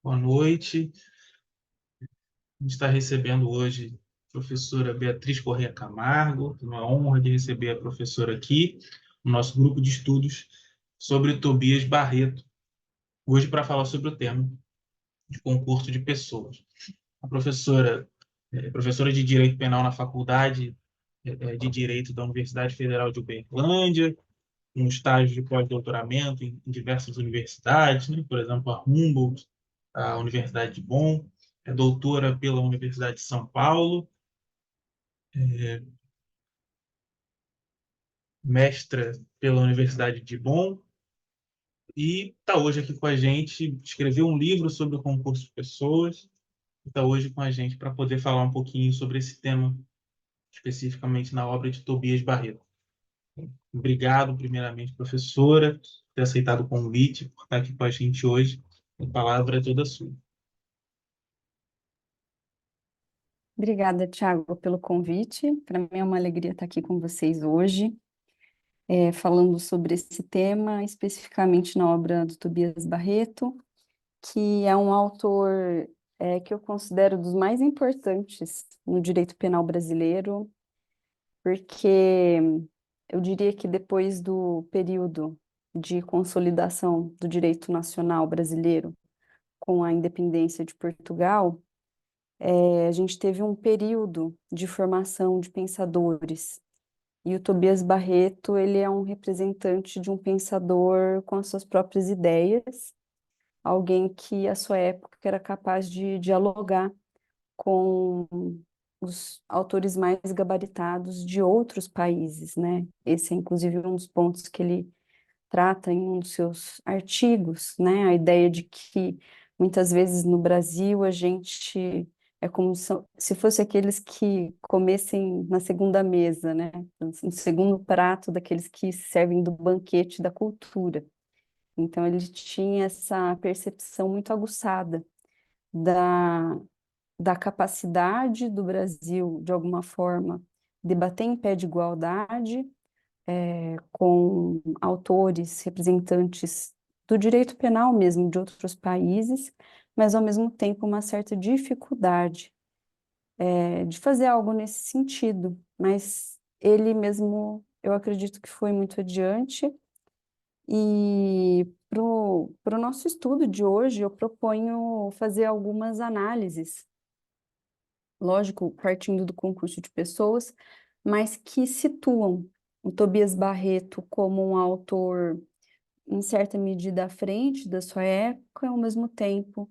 Boa noite. A gente está recebendo hoje a professora Beatriz Corrêa Camargo. É uma honra de receber a professora aqui, no nosso grupo de estudos sobre Tobias Barreto, hoje para falar sobre o tema de concurso de pessoas. A professora é professora de Direito Penal na Faculdade de Direito da Universidade Federal de Uberlândia, um estágio de pós-doutoramento em diversas universidades, né? Por exemplo, a Humboldt, a Universidade de Bonn, é doutora pela Universidade de São Paulo, mestra pela Universidade de Bonn, e está hoje aqui com a gente, escreveu um livro sobre o concurso de pessoas, e está hoje com a gente para poder falar um pouquinho sobre esse tema, especificamente na obra de Tobias Barreto. Obrigado, primeiramente, professora, por ter aceitado o convite, por estar aqui com a gente hoje. A palavra é toda sua. Obrigada, Thiago, pelo convite. Para mim é uma alegria estar aqui com vocês hoje, falando sobre esse tema, especificamente na obra do Tobias Barreto, que é um autor que eu considero dos mais importantes no direito penal brasileiro, porque eu diria que depois do período de consolidação do direito nacional brasileiro com a independência de Portugal, a gente teve um período de formação de pensadores. E o Tobias Barreto, ele é um representante de um pensador com as suas próprias ideias, alguém que, à sua época, era capaz de dialogar com os autores mais gabaritados de outros países, né? Esse é, inclusive, um dos pontos que ele trata em um dos seus artigos, né? A ideia de que muitas vezes no Brasil a gente é como se fosse aqueles que comessem na segunda mesa, né? No segundo prato daqueles que servem do banquete da cultura. Então ele tinha essa percepção muito aguçada da, da capacidade do Brasil, de alguma forma, debater em pé de igualdade com autores, representantes do direito penal mesmo de outros países, mas ao mesmo tempo uma certa dificuldade de fazer algo nesse sentido. Mas ele mesmo, eu acredito que foi muito adiante. E para o nosso estudo de hoje, eu proponho fazer algumas análises, lógico, partindo do concurso de pessoas, mas que situam o Tobias Barreto como um autor em certa medida à frente da sua época, ao mesmo tempo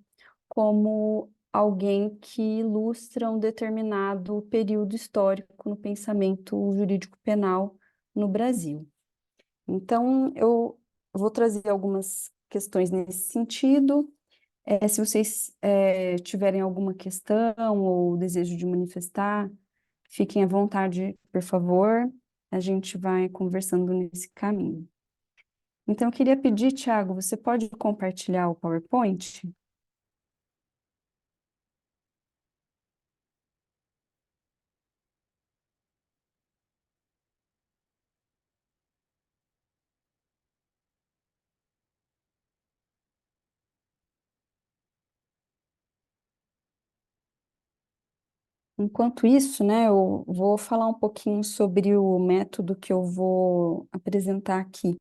como alguém que ilustra um determinado período histórico no pensamento jurídico penal no Brasil. Então, eu vou trazer algumas questões nesse sentido. Se vocês tiverem alguma questão ou desejo de manifestar, fiquem à vontade, por favor. A gente vai conversando nesse caminho. Então, eu queria pedir, Thiago, você pode compartilhar o PowerPoint? Enquanto isso, né, eu vou falar um pouquinho sobre o método que eu vou apresentar aqui.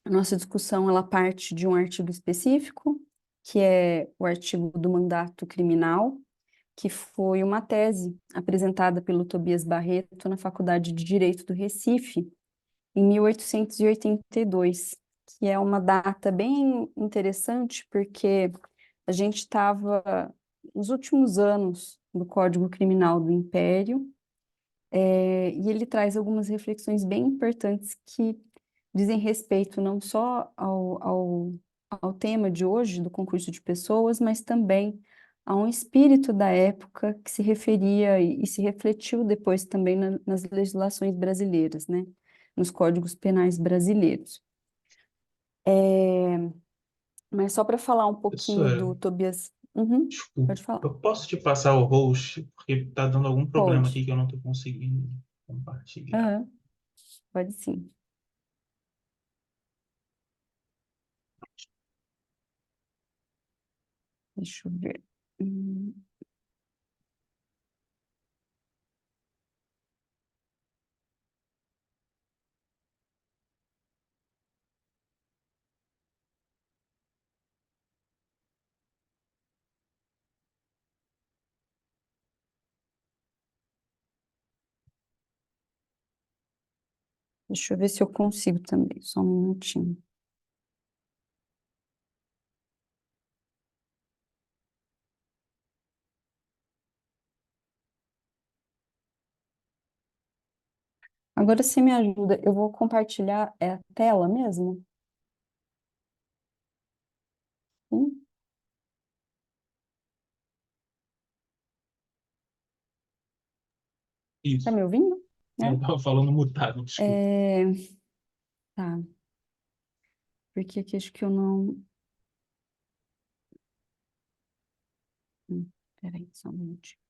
A nossa discussão, ela parte de um artigo específico, que é o artigo do mandato criminal, que foi uma tese apresentada pelo Tobias Barreto na Faculdade de Direito do Recife, em 1882, que é uma data bem interessante, porque a gente estava nos últimos anos do Código Criminal do Império, e ele traz algumas reflexões bem importantes que dizem respeito não só ao tema de hoje, do concurso de pessoas, mas também a um espírito da época que se referia e se refletiu depois também nas legislações brasileiras, né? Nos códigos penais brasileiros. Mas só para falar um pouquinho Professora, do Tobias. Uhum, desculpa, pode falar. eu posso te passar o host, porque está dando algum problema aqui Pode. que eu não estou conseguindo compartilhar. Aham, pode sim. Deixa eu ver. Hum, Deixa eu ver se eu consigo também, só um minutinho. Agora você me ajuda, eu vou compartilhar a tela mesmo? Sim? Tá Isso. me ouvindo? Eu Né? estava falando mutado, desculpa. É, tá, porque aqui acho que eu não... Peraí, só um minutinho.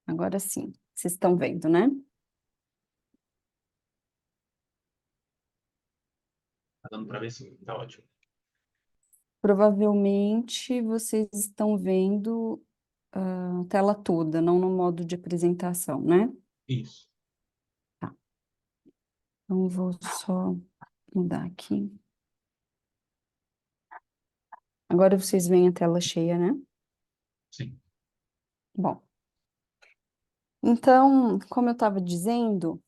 Agora sim, vocês estão vendo, né? Tá dando para ver sim, tá ótimo. Provavelmente vocês estão vendo a tela toda, não no modo de apresentação, né? Isso. Tá, então vou só mudar aqui. Agora vocês veem a tela cheia, né? Sim. Bom, então, como eu estava dizendo,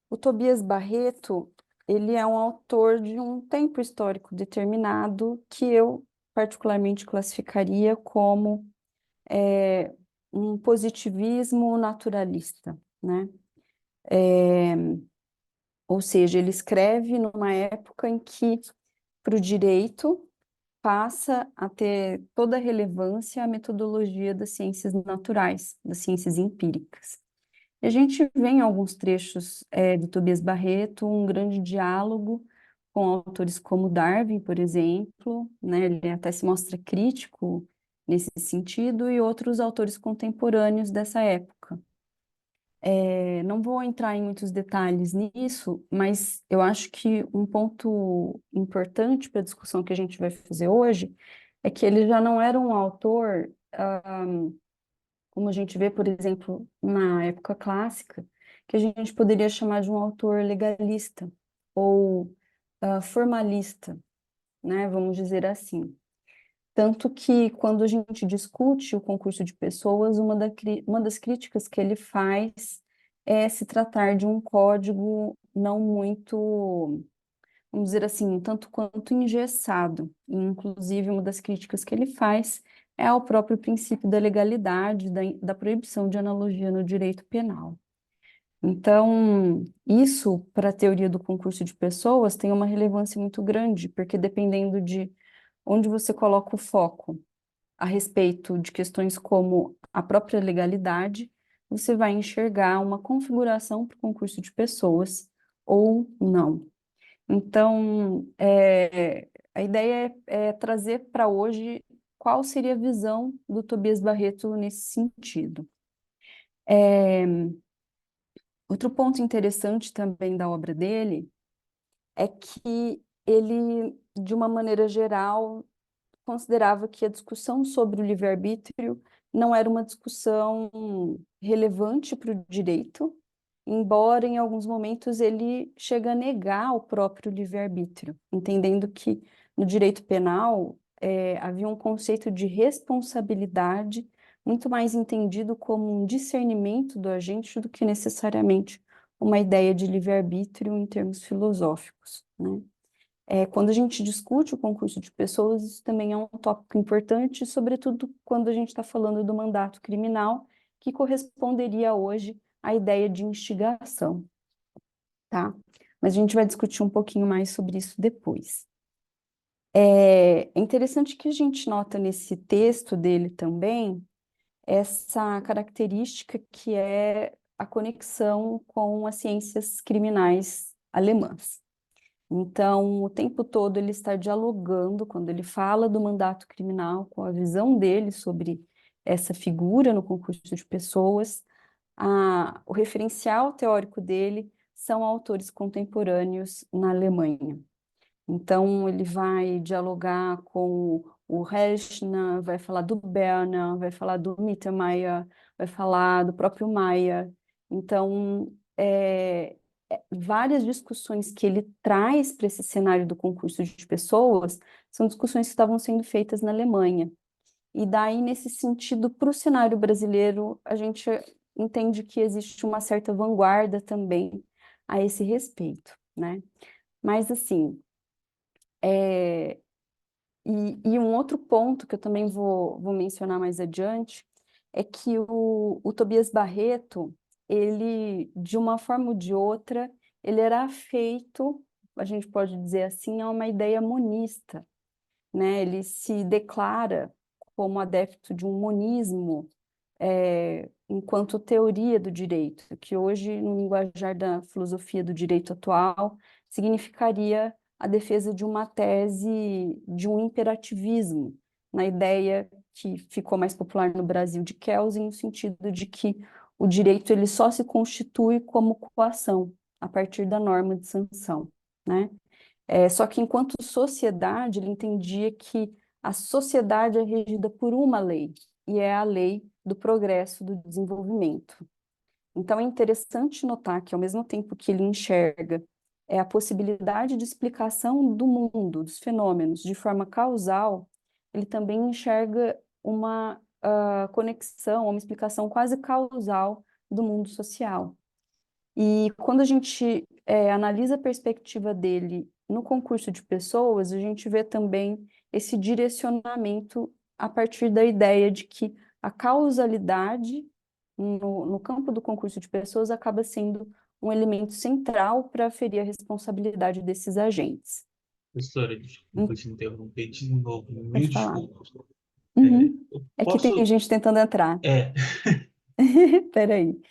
o Tobias Barreto, ele é um autor de um tempo histórico determinado que eu particularmente classificaria como é, um positivismo naturalista, né? Ou seja, ele escreve numa época em que, para o direito, passa a ter toda a relevância a metodologia das ciências naturais, das ciências empíricas. E a gente vê em alguns trechos de Tobias Barreto um grande diálogo com autores como Darwin, por exemplo, né? Ele até se mostra crítico nesse sentido, e outros autores contemporâneos dessa época. Não vou entrar em muitos detalhes nisso, mas eu acho que um ponto importante para a discussão que a gente vai fazer hoje é que ele já não era um autor, como a gente vê, por exemplo, na época clássica, que a gente poderia chamar de um autor legalista ou formalista, né? Vamos dizer assim. Tanto que, quando a gente discute o concurso de pessoas, uma das críticas que ele faz é se tratar de um código não muito, vamos dizer assim, um tanto quanto engessado. E, inclusive, uma das críticas que ele faz é ao próprio princípio da legalidade, da proibição de analogia no direito penal. Então, isso, para a teoria do concurso de pessoas, tem uma relevância muito grande, porque dependendo de onde você coloca o foco a respeito de questões como a própria legalidade, você vai enxergar uma configuração para o concurso de pessoas ou não. Então, a ideia é trazer para hoje qual seria a visão do Tobias Barreto nesse sentido. Outro ponto interessante também da obra dele é que ele, de uma maneira geral, considerava que a discussão sobre o livre-arbítrio não era uma discussão relevante para o direito, embora em alguns momentos ele chegue a negar o próprio livre-arbítrio, entendendo que no direito penal havia um conceito de responsabilidade muito mais entendido como um discernimento do agente do que necessariamente uma ideia de livre-arbítrio em termos filosóficos, né? Quando a gente discute o concurso de pessoas, isso também é um tópico importante, sobretudo quando a gente está falando do mandato criminal, que corresponderia hoje à ideia de instigação, tá? Mas a gente vai discutir um pouquinho mais sobre isso depois. É interessante que a gente nota nesse texto dele também essa característica que é a conexão com as ciências criminais alemãs. Então, o tempo todo ele está dialogando, quando ele fala do mandato criminal, com a visão dele sobre essa figura no concurso de pessoas. O referencial teórico dele são autores contemporâneos na Alemanha. Então, ele vai dialogar com o Rechner, vai falar do Berner, vai falar do Mittermeier, vai falar do próprio Maia. Então, várias discussões que ele traz para esse cenário do concurso de pessoas são discussões que estavam sendo feitas na Alemanha. E daí, nesse sentido, para o cenário brasileiro, a gente entende que existe uma certa vanguarda também a esse respeito, né? Mas, assim, e um outro ponto que eu também vou mencionar mais adiante é que o Tobias Barreto, ele, de uma forma ou de outra, ele era afeito, a gente pode dizer assim, a uma ideia monista, né? Ele se declara como adepto de um monismo, enquanto teoria do direito, que hoje, no linguajar da filosofia do direito atual, significaria a defesa de uma tese de um imperativismo, na ideia que ficou mais popular no Brasil de Kelsen, no sentido de que o direito ele só se constitui como coação, a partir da norma de sanção, né? Só que, enquanto sociedade, ele entendia que a sociedade é regida por uma lei, e é a lei do progresso, do desenvolvimento. Então, é interessante notar que, ao mesmo tempo que ele enxerga a possibilidade de explicação do mundo, dos fenômenos, de forma causal, ele também enxerga uma conexão, uma explicação quase causal do mundo social. E quando a gente analisa a perspectiva dele no concurso de pessoas, a gente vê também esse direcionamento a partir da ideia de que a causalidade no campo do concurso de pessoas acaba sendo um elemento central para aferir a responsabilidade desses agentes. Professora, desculpa te interromper de novo, mil Pode falar. desculpas. Uhum. Eu É que tem posso, gente tentando entrar. é, Peraí.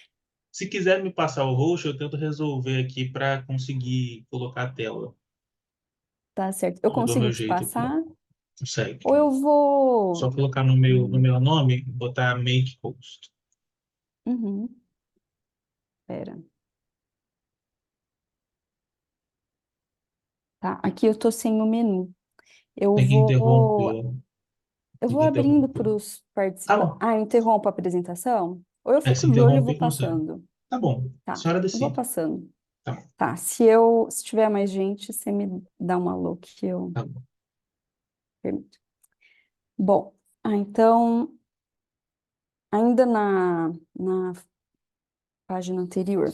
se quiser me passar o roxo, eu tento resolver aqui para conseguir colocar a tela. Tá certo. Eu Eu dou meu consigo te jeito aqui. passar? Consegue. Ou eu Só vou. colocar no Hum, meu nome, botar Make Post. Uhum. Pera. Tá? Aqui eu tô sem o menu. Eu Tem que vou, interromper. eu Tem vou que abrindo interromper. para os Tá participantes. bom. Ah, eu interrompo a apresentação? Ou eu É, se fico de olho e vou interromper, funciona. passando? Tá bom. A Tá, senhora eu vou decide. passando. Tá bom. Tá, se tiver mais gente, você me dá um alô que eu Tá bom. permito. Bom, então, ainda na página anterior.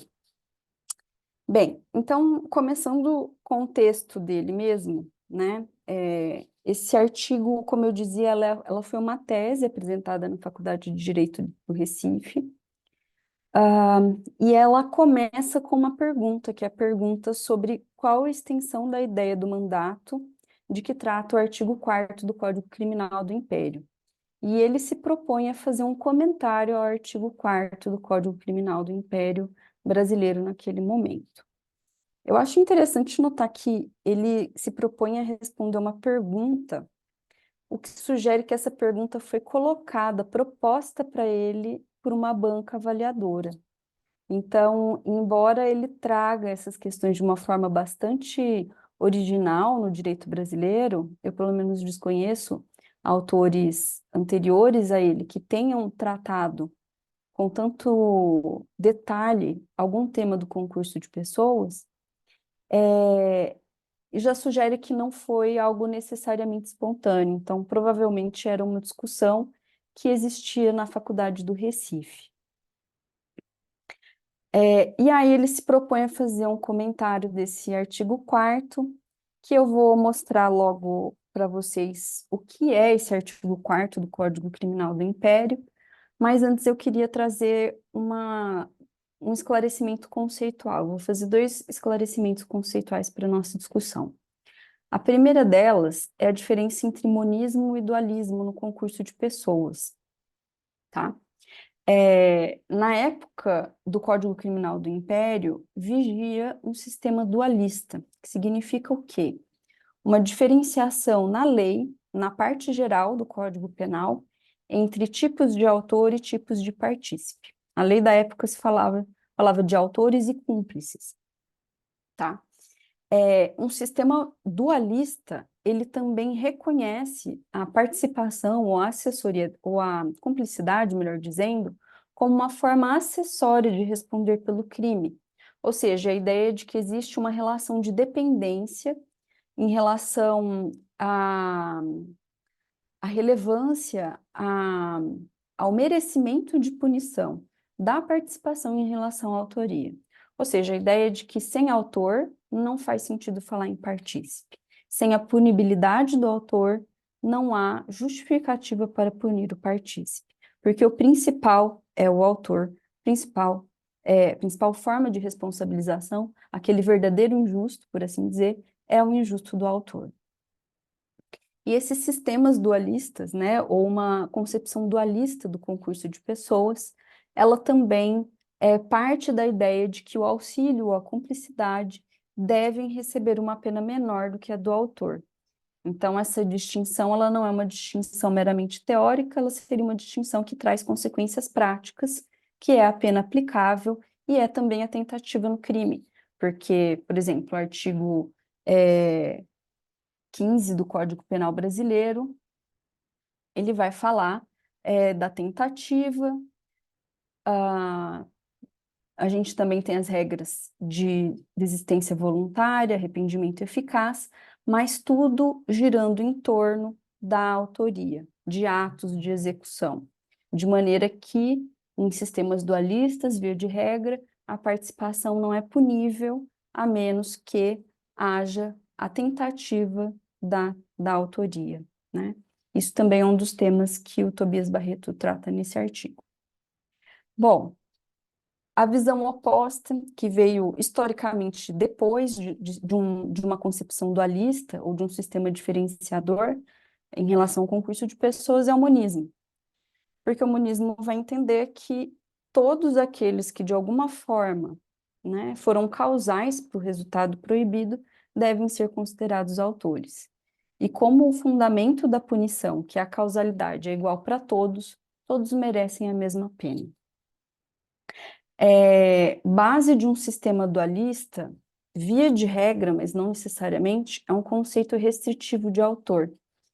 Bem, então, começando com o texto dele mesmo, né? Esse artigo, como eu dizia, ela foi uma tese apresentada na Faculdade de Direito do Recife, e ela começa com uma pergunta, que é a pergunta sobre qual a extensão da ideia do mandato de que trata o artigo 4º do Código Criminal do Império. E ele se propõe a fazer um comentário ao artigo 4º do Código Criminal do Império brasileiro naquele momento. Eu acho interessante notar que ele se propõe a responder uma pergunta, o que sugere que essa pergunta foi colocada, proposta para ele por uma banca avaliadora. Então, embora ele traga essas questões de uma forma bastante original no direito brasileiro, eu pelo menos desconheço autores anteriores a ele que tenham tratado com tanto detalhe algum tema do concurso de pessoas, e já sugere que não foi algo necessariamente espontâneo. Então, provavelmente era uma discussão que existia na Faculdade do Recife. E aí ele se propõe a fazer um comentário desse artigo 4º, que eu vou mostrar logo para vocês o que é esse artigo 4º do Código Criminal do Império, mas antes eu queria trazer um esclarecimento conceitual. Vou fazer dois esclarecimentos conceituais para a nossa discussão. A primeira delas é a diferença entre monismo e dualismo no concurso de pessoas, tá? Na época do Código Criminal do Império, vigia um sistema dualista, que significa o quê? Uma diferenciação na lei, na parte geral do Código Penal, entre tipos de autor e tipos de partícipe. A lei da época falava de autores e cúmplices, tá? Um sistema dualista, ele também reconhece a participação ou a assessoria, ou a cumplicidade, melhor dizendo, como uma forma acessória de responder pelo crime. Ou seja, a ideia de que existe uma relação de dependência em relação à relevância, ao merecimento de punição da participação em relação à autoria. Ou seja, a ideia de que sem autor não faz sentido falar em partícipe. Sem a punibilidade do autor, não há justificativa para punir o partícipe, porque o principal é o autor, principal forma de responsabilização, aquele verdadeiro injusto, por assim dizer, é o injusto do autor. E esses sistemas dualistas, né, ou uma concepção dualista do concurso de pessoas, ela também é parte da ideia de que o auxílio ou a cumplicidade devem receber uma pena menor do que a do autor. Então, essa distinção, ela não é uma distinção meramente teórica, ela seria uma distinção que traz consequências práticas, que é a pena aplicável e é também a tentativa no crime. Porque, por exemplo, o artigo 15 do Código Penal Brasileiro, ele vai falar da tentativa, a gente também tem as regras de desistência voluntária, arrependimento eficaz, mas tudo girando em torno da autoria, de atos de execução, de maneira que, em sistemas dualistas, via de regra, a participação não é punível, a menos que haja a tentativa da autoria, né? Isso também é um dos temas que o Tobias Barreto trata nesse artigo. Bom, a visão oposta, que veio historicamente depois de uma concepção dualista ou de um sistema diferenciador em relação ao concurso de pessoas, é o monismo. Porque o monismo vai entender que todos aqueles que, de alguma forma, né, foram causais para o resultado proibido, devem ser considerados autores. E como o fundamento da punição, que é a causalidade, é igual para todos, todos merecem a mesma pena. Base de um sistema dualista, via de regra, mas não necessariamente, é um conceito restritivo de autor.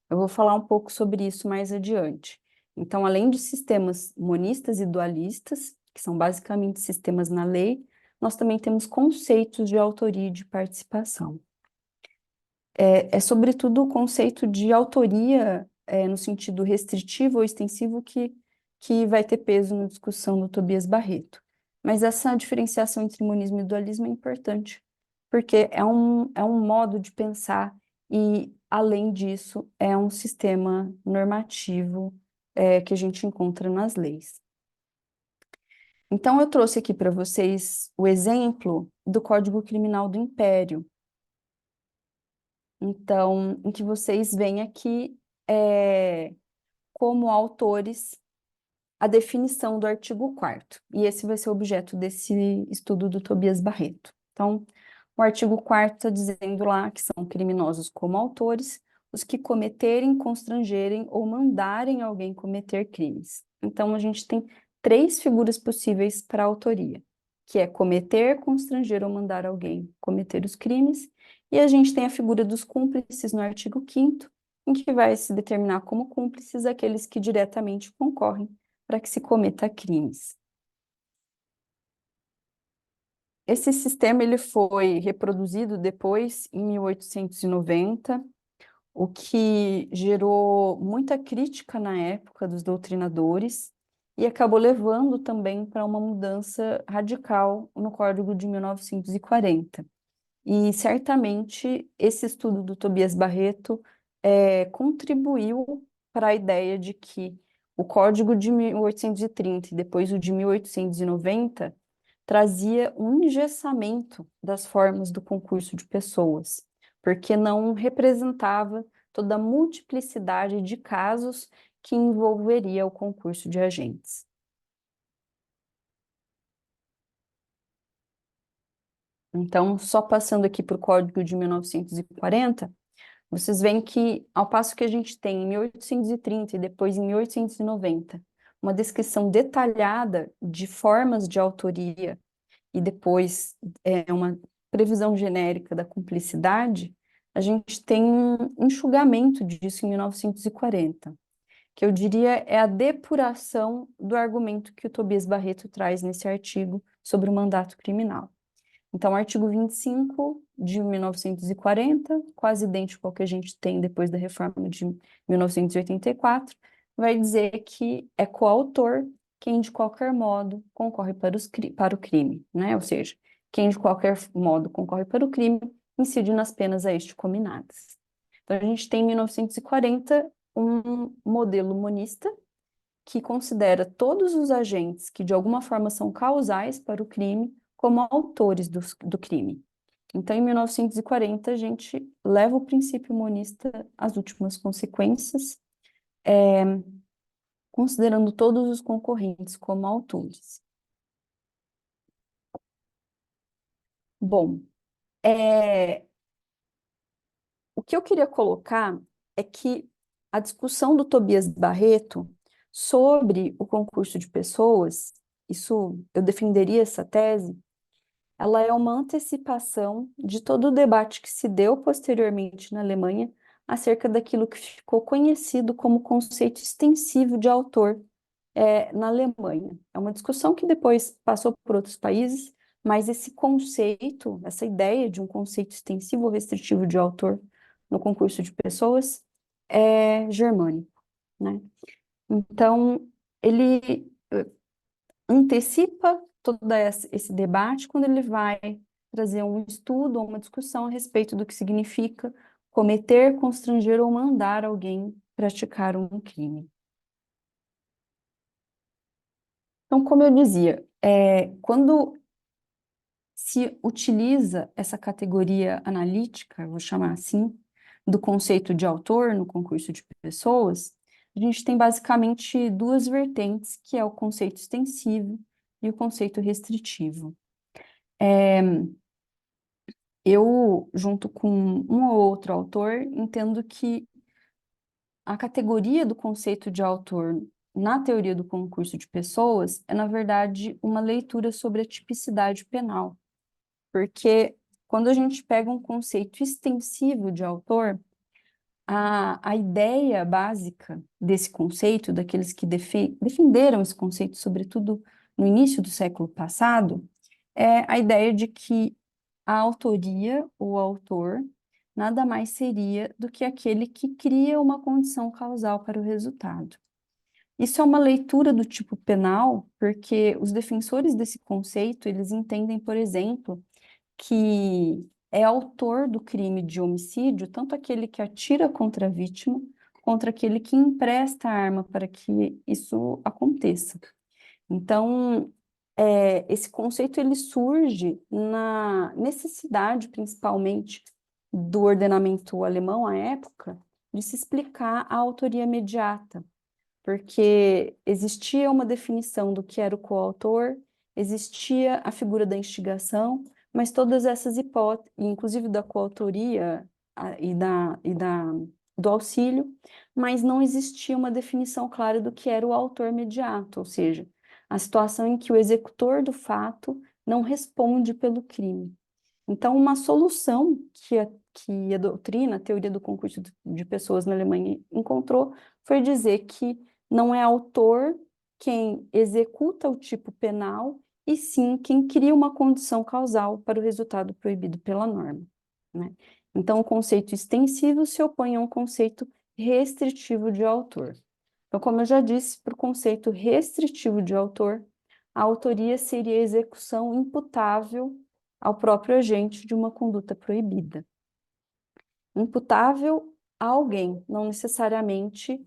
Eu vou falar um pouco sobre isso mais adiante. Então, além de sistemas monistas e dualistas, que são basicamente sistemas na lei, nós também temos conceitos de autoria e de participação. Sobretudo, o conceito de autoria, no sentido restritivo ou extensivo, que vai ter peso na discussão do Tobias Barreto. Mas essa diferenciação entre monismo e dualismo é importante, porque é um modo de pensar e, além disso, é um sistema normativo que a gente encontra nas leis. Então, eu trouxe aqui para vocês o exemplo do Código Criminal do Império. Então, em que vocês veem aqui, como autores, a definição do artigo 4º. E esse vai ser o objeto desse estudo do Tobias Barreto. Então, o artigo 4º está dizendo lá que são criminosos como autores os que cometerem, constrangerem ou mandarem alguém cometer crimes. Então, a gente tem 3 figuras possíveis para a autoria, que é cometer, constranger ou mandar alguém cometer os crimes, e a gente tem a figura dos cúmplices no artigo 5º, em que vai se determinar como cúmplices aqueles que diretamente concorrem para que se cometa crimes. Esse sistema ele foi reproduzido depois, em 1890, o que gerou muita crítica na época dos doutrinadores e acabou levando também para uma mudança radical no Código de 1940. E certamente esse estudo do Tobias Barreto contribuiu para a ideia de que o Código de 1830 e depois o de 1890 trazia um engessamento das formas do concurso de pessoas, porque não representava toda a multiplicidade de casos que envolveria o concurso de agentes. Então, só passando aqui para o Código de 1940, vocês veem que, ao passo que a gente tem em 1830 e depois em 1890, uma descrição detalhada de formas de autoria e depois uma previsão genérica da cumplicidade, a gente tem um enxugamento disso em 1940, que eu diria é a depuração do argumento que o Tobias Barreto traz nesse artigo sobre o mandato criminal. Então, o artigo 25 de 1940, quase idêntico ao que a gente tem depois da reforma de 1984, vai dizer que é coautor quem de qualquer modo concorre para o crime, né? Ou seja, quem de qualquer modo concorre para o crime incide nas penas a este cominadas. Então, a gente tem em 1940 um modelo monista que considera todos os agentes que de alguma forma são causais para o crime como autores do crime. Então, em 1940, a gente leva o princípio monista às últimas consequências, considerando todos os concorrentes como autores. Bom, o que eu queria colocar é que a discussão do Tobias Barreto sobre o concurso de pessoas, isso eu defenderia essa tese, ela é uma antecipação de todo o debate que se deu posteriormente na Alemanha acerca daquilo que ficou conhecido como conceito extensivo de autor na Alemanha. É uma discussão que depois passou por outros países, mas esse conceito, essa ideia de um conceito extensivo ou restritivo de autor no concurso de pessoas é germânico, né? Então, ele antecipa todo esse debate quando ele vai trazer um estudo ou uma discussão a respeito do que significa cometer, constranger ou mandar alguém praticar um crime. Então, como eu dizia, quando se utiliza essa categoria analítica, eu vou chamar assim, do conceito de autor no concurso de pessoas, a gente tem basicamente duas vertentes, que é o conceito extensivo e o conceito restritivo. Eu, junto com um ou outro autor, entendo que a categoria do conceito de autor na teoria do concurso de pessoas é, na verdade, uma leitura sobre a tipicidade penal. Porque quando a gente pega um conceito extensivo de autor, a ideia básica desse conceito, daqueles que defenderam esse conceito, sobretudo no início do século passado, é a ideia de que a autoria, o autor, nada mais seria do que aquele que cria uma condição causal para o resultado. Isso é uma leitura do tipo penal, porque os defensores desse conceito, eles entendem, por exemplo, que é autor do crime de homicídio, tanto aquele que atira contra a vítima, contra aquele que empresta a arma para que isso aconteça. Então, esse conceito ele surge na necessidade, principalmente, do ordenamento alemão à época, de se explicar a autoria imediata, porque existia uma definição do que era o coautor, existia a figura da instigação, mas todas essas hipóteses, inclusive da coautoria do auxílio, mas não existia uma definição clara do que era o autor imediato, ou seja, a situação em que o executor do fato não responde pelo crime. Então, uma solução que a doutrina, a teoria do concurso de pessoas na Alemanha encontrou foi dizer que não é autor quem executa o tipo penal, e sim quem cria uma condição causal para o resultado proibido pela norma, né? Então, o conceito extensivo se opõe a um conceito restritivo de autor. Então, como eu já disse, para o conceito restritivo de autor, a autoria seria a execução imputável ao próprio agente de uma conduta proibida. Imputável a alguém, não necessariamente,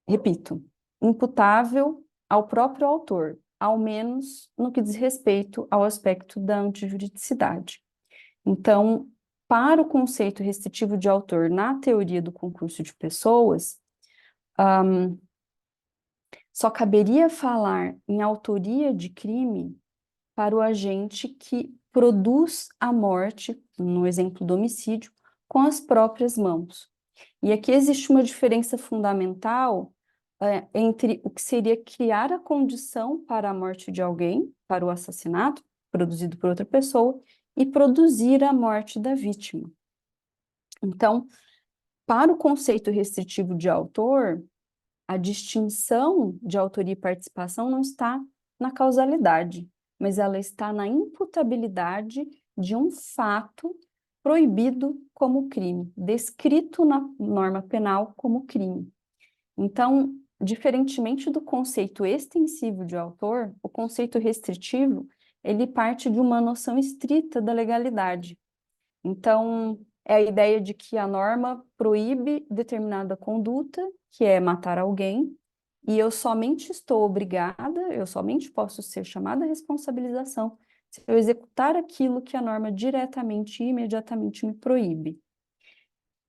repito, imputável ao próprio autor, ao menos no que diz respeito ao aspecto da antijuridicidade. Então, para o conceito restritivo de autor na teoria do concurso de pessoas, só caberia falar em autoria de crime para o agente que produz a morte, no exemplo do homicídio, com as próprias mãos. E aqui existe uma diferença fundamental entre o que seria criar a condição para a morte de alguém, para o assassinato produzido por outra pessoa e produzir a morte da vítima. Então, para o conceito restritivo de autor, a distinção de autoria e participação não está na causalidade, mas ela está na imputabilidade de um fato proibido como crime, descrito na norma penal como crime. Então, diferentemente do conceito extensivo de autor, o conceito restritivo, ele parte de uma noção estrita da legalidade. Então, é a ideia de que a norma proíbe determinada conduta, que é matar alguém, e eu somente estou obrigada, eu somente posso ser chamada à responsabilização se eu executar aquilo que a norma diretamente e imediatamente me proíbe.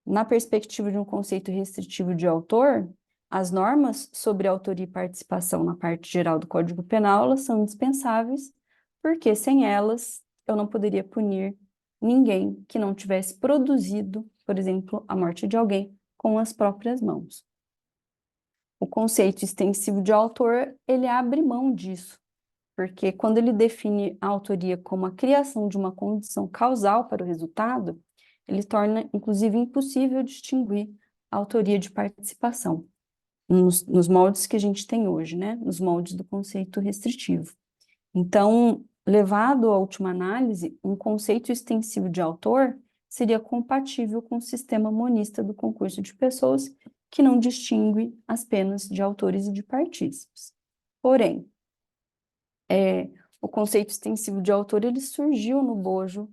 Na perspectiva de um conceito restritivo de autor, as normas sobre autoria e participação na parte geral do Código Penal, elas são indispensáveis, porque sem elas eu não poderia punir ninguém que não tivesse produzido, por exemplo, a morte de alguém com as próprias mãos. O conceito extensivo de autor, ele abre mão disso, porque quando ele define a autoria como a criação de uma condição causal para o resultado, ele torna, inclusive, impossível distinguir a autoria de participação, nos moldes que a gente tem hoje, né? Nos moldes do conceito restritivo. Então, levado à última análise, um conceito extensivo de autor seria compatível com o sistema monista do concurso de pessoas, que não distingue as penas de autores e de partícipes. Porém, o conceito extensivo de autor, ele surgiu no bojo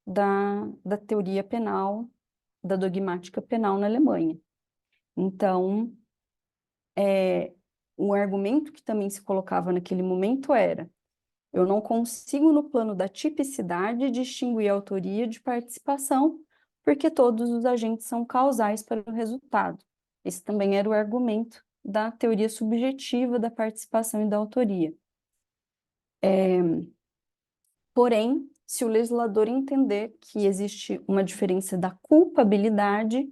da teoria penal, da dogmática penal na Alemanha. Então, um argumento que também se colocava naquele momento era: eu não consigo, no plano da tipicidade, distinguir a autoria de participação, porque todos os agentes são causais para o resultado. Esse também era o argumento da teoria subjetiva da participação e da autoria. Porém, se o legislador entender que existe uma diferença da culpabilidade,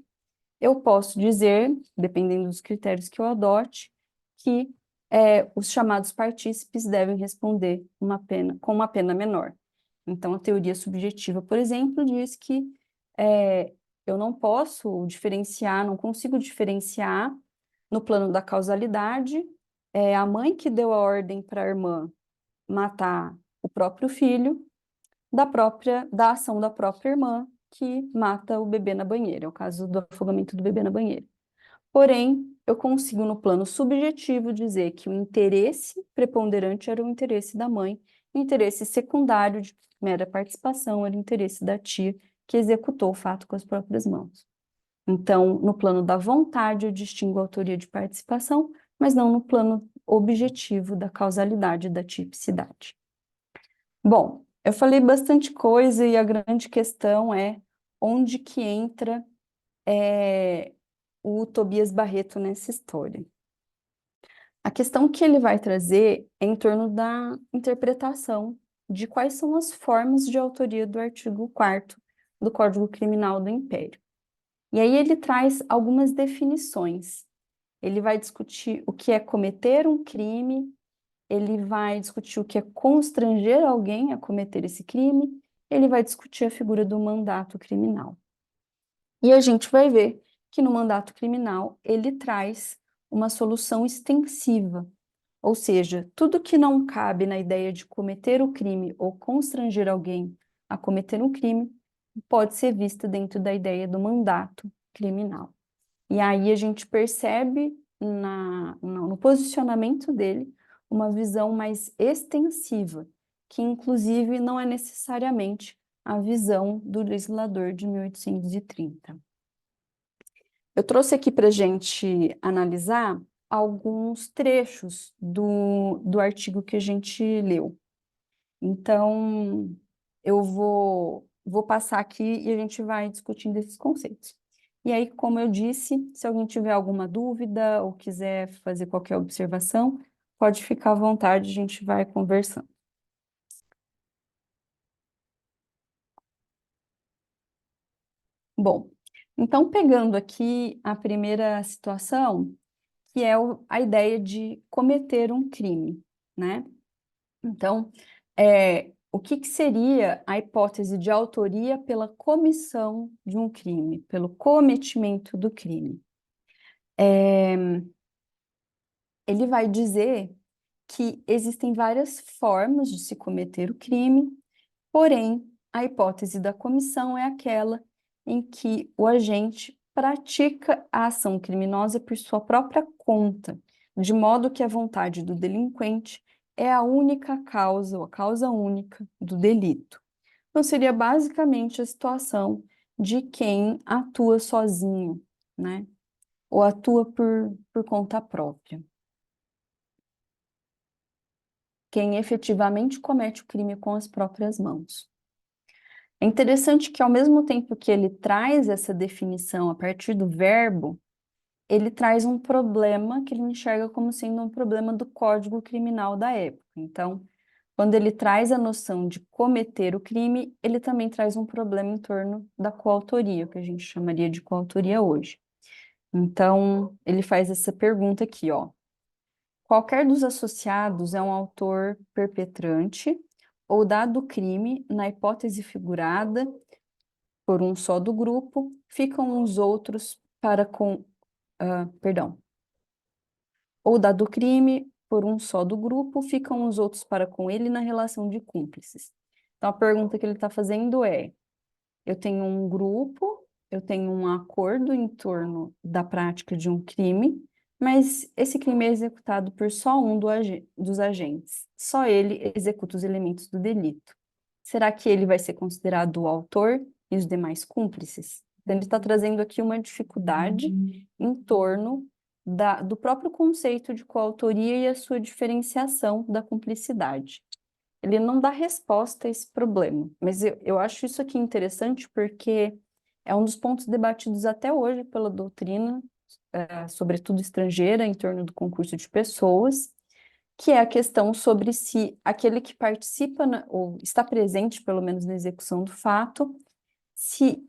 eu posso dizer, dependendo dos critérios que eu adote, que os chamados partícipes devem responder com uma pena menor. Então, a teoria subjetiva, por exemplo, diz que eu não posso diferenciar, não consigo diferenciar no plano da causalidade, a mãe que deu a ordem para a irmã matar o próprio filho da ação da própria irmã que mata o bebê na banheira, é o caso do afogamento do bebê na banheira. Porém, eu consigo, no plano subjetivo, dizer que o interesse preponderante era o interesse da mãe, o interesse secundário de mera participação era o interesse da tia, que executou o fato com as próprias mãos. Então, no plano da vontade, eu distingo a autoria de participação, mas não no plano objetivo da causalidade e da tipicidade. Bom, eu falei bastante coisa e a grande questão é onde que entra o Tobias Barreto nessa história. A questão que ele vai trazer é em torno da interpretação de quais são as formas de autoria do artigo 4º do Código Criminal do Império. E aí ele traz algumas definições. Ele vai discutir o que é cometer um crime, ele vai discutir o que é constranger alguém a cometer esse crime, ele vai discutir a figura do mandato criminal. E a gente vai ver que no mandato criminal ele traz uma solução extensiva, ou seja, tudo que não cabe na ideia de cometer o crime ou constranger alguém a cometer um crime pode ser vista dentro da ideia do mandato criminal. E aí a gente percebe no posicionamento dele uma visão mais extensiva, que inclusive não é necessariamente a visão do legislador de 1830. Eu trouxe aqui para a gente analisar alguns trechos do artigo que a gente leu. Então, eu vou passar aqui e a gente vai discutindo esses conceitos. E aí, como eu disse, se alguém tiver alguma dúvida ou quiser fazer qualquer observação, pode ficar à vontade, a gente vai conversando. Bom, então pegando aqui a primeira situação, que é a ideia de cometer um crime, né? Então, o que que seria a hipótese de autoria pela comissão de um crime, pelo cometimento do crime? Ele vai dizer que existem várias formas de se cometer o crime, porém, a hipótese da comissão é aquela em que o agente pratica a ação criminosa por sua própria conta, de modo que a vontade do delinquente é a única causa, ou a causa única do delito. Então, seria basicamente a situação de quem atua sozinho, né? Ou atua por conta própria. Quem efetivamente comete o crime com as próprias mãos. É interessante que, ao mesmo tempo que ele traz essa definição a partir do verbo, ele traz um problema que ele enxerga como sendo um problema do Código Criminal da época. Então, quando ele traz a noção de cometer o crime, ele também traz um problema em torno da coautoria, o que a gente chamaria de coautoria hoje. Então, ele faz essa pergunta aqui, ó. Qualquer dos associados é um autor perpetrante ou dado o crime, na hipótese figurada por um só do grupo, ficam os outros para com... perdão. Ou dado o crime por um só do grupo, ficam os outros para com ele na relação de cúmplices. Então, a pergunta que ele está fazendo é: eu tenho um grupo, eu tenho um acordo em torno da prática de um crime, mas esse crime é executado por só um dos agentes. Só ele executa os elementos do delito. Será que ele vai ser considerado o autor e os demais cúmplices? Então, ele está trazendo aqui uma dificuldade em torno do próprio conceito de coautoria e a sua diferenciação da cumplicidade. Ele não dá resposta a esse problema, mas eu acho isso aqui interessante porque é um dos pontos debatidos até hoje pela doutrina, sobretudo estrangeira, em torno do concurso de pessoas, que é a questão sobre se aquele que participa ou está presente, pelo menos na execução do fato,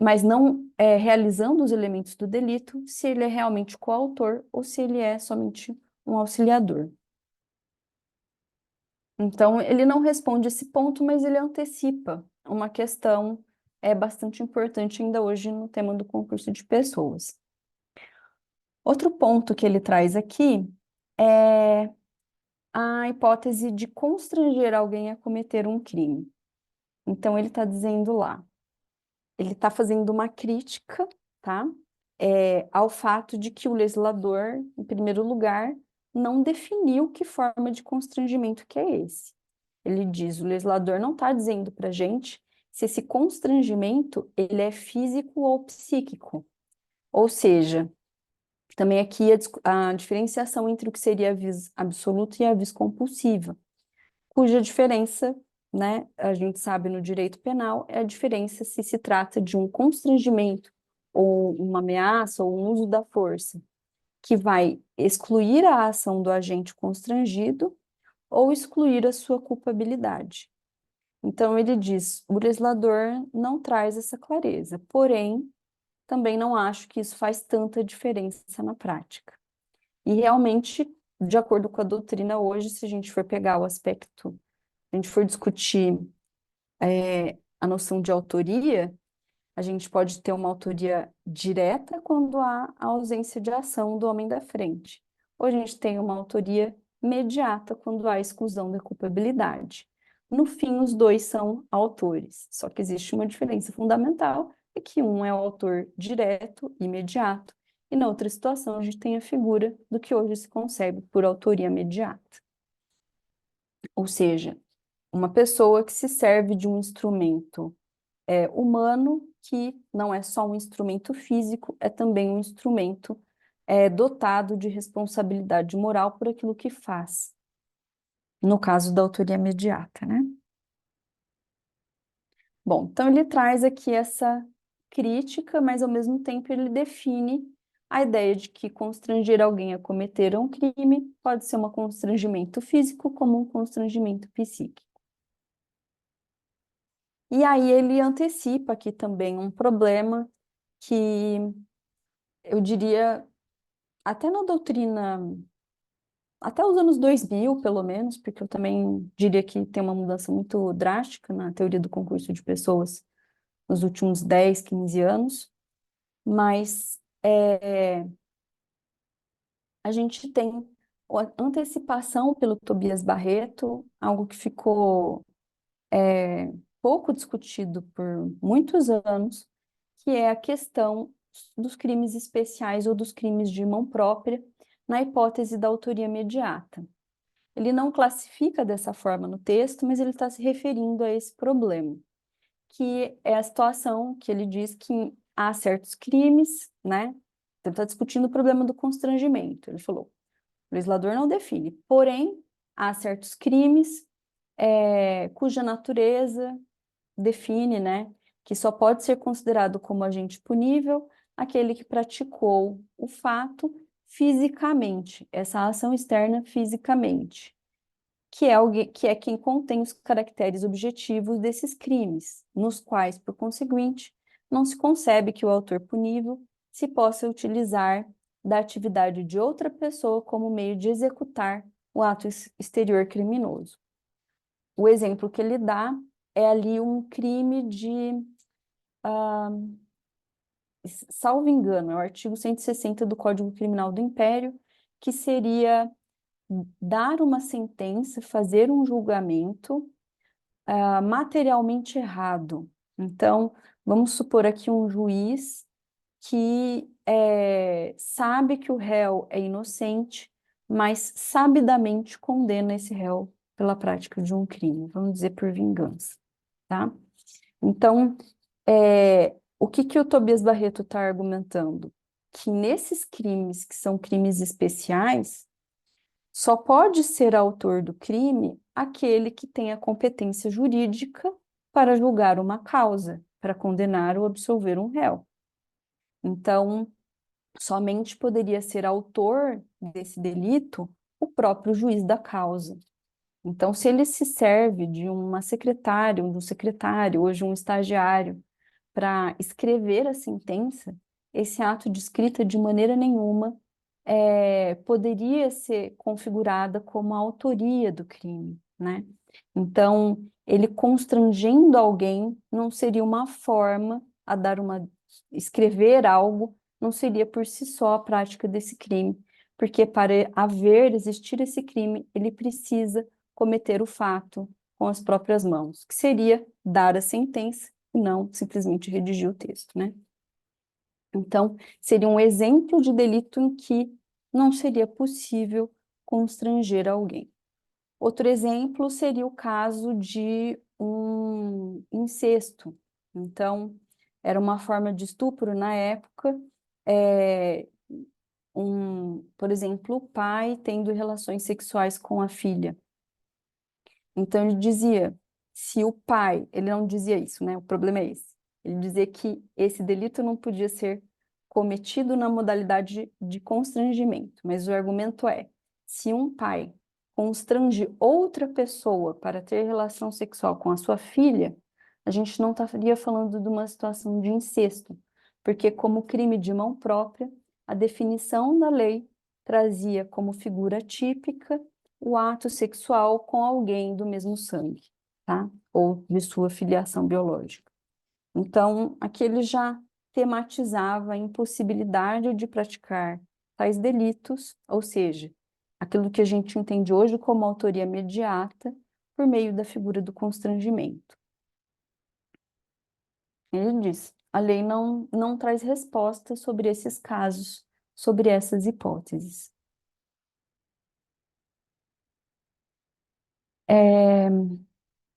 mas não realizando os elementos do delito, se ele é realmente coautor ou se ele é somente um auxiliador. Então, ele não responde esse ponto, mas ele antecipa uma questão bastante importante ainda hoje no tema do concurso de pessoas. Outro ponto que ele traz aqui é a hipótese de constranger alguém a cometer um crime. Então, ele está dizendo lá, ele está fazendo uma crítica, tá? Ao fato de que o legislador, em primeiro lugar, não definiu que forma de constrangimento que é esse. Ele diz, o legislador não está dizendo para a gente se esse constrangimento ele é físico ou psíquico. Ou seja, também aqui a diferenciação entre o que seria a vis absoluta e a vis compulsiva, cuja diferença, né, a gente sabe no direito penal, é a diferença se trata de um constrangimento ou uma ameaça ou um uso da força, que vai excluir a ação do agente constrangido ou excluir a sua culpabilidade. Então, ele diz, o legislador não traz essa clareza, porém, também não acho que isso faz tanta diferença na prática. E realmente, de acordo com a doutrina hoje, se a gente for pegar o aspecto, se a gente for discutir a noção de autoria, a gente pode ter uma autoria direta quando há a ausência de ação do homem da frente. Ou a gente tem uma autoria imediata quando há a exclusão da culpabilidade. No fim, os dois são autores, só que existe uma diferença fundamental, é que um é o autor direto, imediato, e na outra situação a gente tem a figura do que hoje se concebe por autoria imediata. Ou seja, uma pessoa que se serve de um instrumento humano, que não é só um instrumento físico, é também um instrumento dotado de responsabilidade moral por aquilo que faz, no caso da autoria imediata, né? Bom, então ele traz aqui essa crítica, mas ao mesmo tempo ele define a ideia de que constranger alguém a cometer um crime pode ser um constrangimento físico como um constrangimento psíquico. E aí ele antecipa aqui também um problema que eu diria, até na doutrina até os anos 2000, pelo menos, porque eu também diria que tem uma mudança muito drástica na teoria do concurso de pessoas nos últimos 10, 15 anos, mas a gente tem a antecipação pelo Tobias Barreto, algo que ficou pouco discutido por muitos anos, que é a questão dos crimes especiais ou dos crimes de mão própria, na hipótese da autoria imediata. Ele não classifica dessa forma no texto, mas ele está se referindo a esse problema, que é a situação que ele diz que há certos crimes, né? Ele está discutindo o problema do constrangimento. Ele falou, o legislador não define, porém, há certos crimes cuja natureza define, né, que só pode ser considerado como agente punível aquele que praticou o fato fisicamente, essa ação externa fisicamente, que é alguém, que é quem contém os caracteres objetivos desses crimes, nos quais, por conseguinte, não se concebe que o autor punível se possa utilizar da atividade de outra pessoa como meio de executar o ato exterior criminoso. O exemplo que ele dá é ali um crime de, salvo engano, é o artigo 160 do Código Criminal do Império, que seria dar uma sentença, fazer um julgamento materialmente errado. Então, vamos supor aqui um juiz que sabe que o réu é inocente, mas sabidamente condena esse réu pela prática de um crime, vamos dizer por vingança, tá? Então, o que que o Tobias Barreto está argumentando? Que nesses crimes que são crimes especiais, só pode ser autor do crime aquele que tem a competência jurídica para julgar uma causa, para condenar ou absolver um réu. Então, somente poderia ser autor desse delito o próprio juiz da causa. Então, se ele se serve de uma secretária, de um secretário, ou de um estagiário, para escrever a sentença, esse ato de escrita de maneira nenhuma poderia ser configurada como a autoria do crime, né? Então, ele constrangendo alguém não seria uma forma a dar uma escrever algo, não seria por si só a prática desse crime, porque para existir esse crime, ele precisa cometer o fato com as próprias mãos, que seria dar a sentença e não simplesmente redigir o texto, né? Então, seria um exemplo de delito em que não seria possível constranger alguém. Outro exemplo seria o caso de um incesto. Então, era uma forma de estupro na época, é, por exemplo, o pai tendo relações sexuais com a filha. Então, ele dizia, se o pai, ele não dizia isso, né? O problema é esse. Ele dizia que esse delito não podia ser cometido na modalidade de constrangimento, mas o argumento é, se um pai constrange outra pessoa para ter relação sexual com a sua filha, a gente não estaria falando de uma situação de incesto, porque como crime de mão própria, a definição da lei trazia como figura típica o ato sexual com alguém do mesmo sangue, tá? Ou de sua filiação biológica. Então, aqui ele já tematizava a impossibilidade de praticar tais delitos, ou seja, aquilo que a gente entende hoje como autoria imediata, por meio da figura do constrangimento. Ele diz, a lei não traz resposta sobre esses casos, sobre essas hipóteses.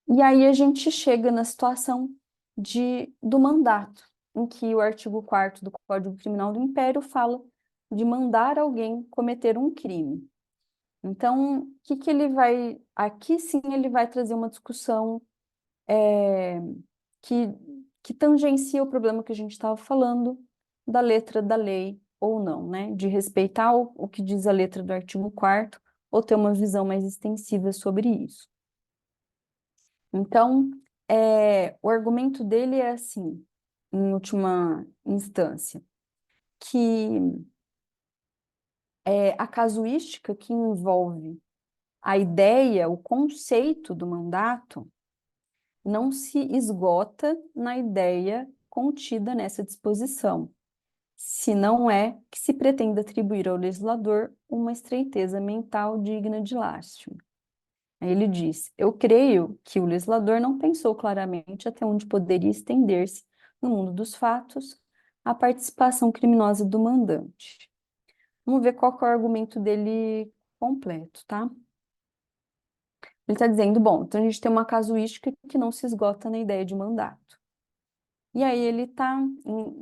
E aí a gente chega na situação do mandato, em que o artigo 4º do Código Criminal do Império fala de mandar alguém cometer um crime. Então, o que que ele vai... Aqui sim ele vai trazer uma discussão que, que tangencia o problema que a gente estava falando da letra da lei ou não, né? De respeitar o que diz a letra do artigo 4º ou ter uma visão mais extensiva sobre isso. Então, o argumento dele é assim, em última instância, que a casuística que envolve a ideia, o conceito do mandato, não se esgota na ideia contida nessa disposição, se não é que se pretende atribuir ao legislador uma estreiteza mental digna de lástima. Aí ele diz: eu creio que o legislador não pensou claramente até onde poderia estender-se, no mundo dos fatos, a participação criminosa do mandante. Vamos ver qual que é o argumento dele completo, tá? Ele está dizendo, bom, então a gente tem uma casuística que não se esgota na ideia de mandato. E aí ele está,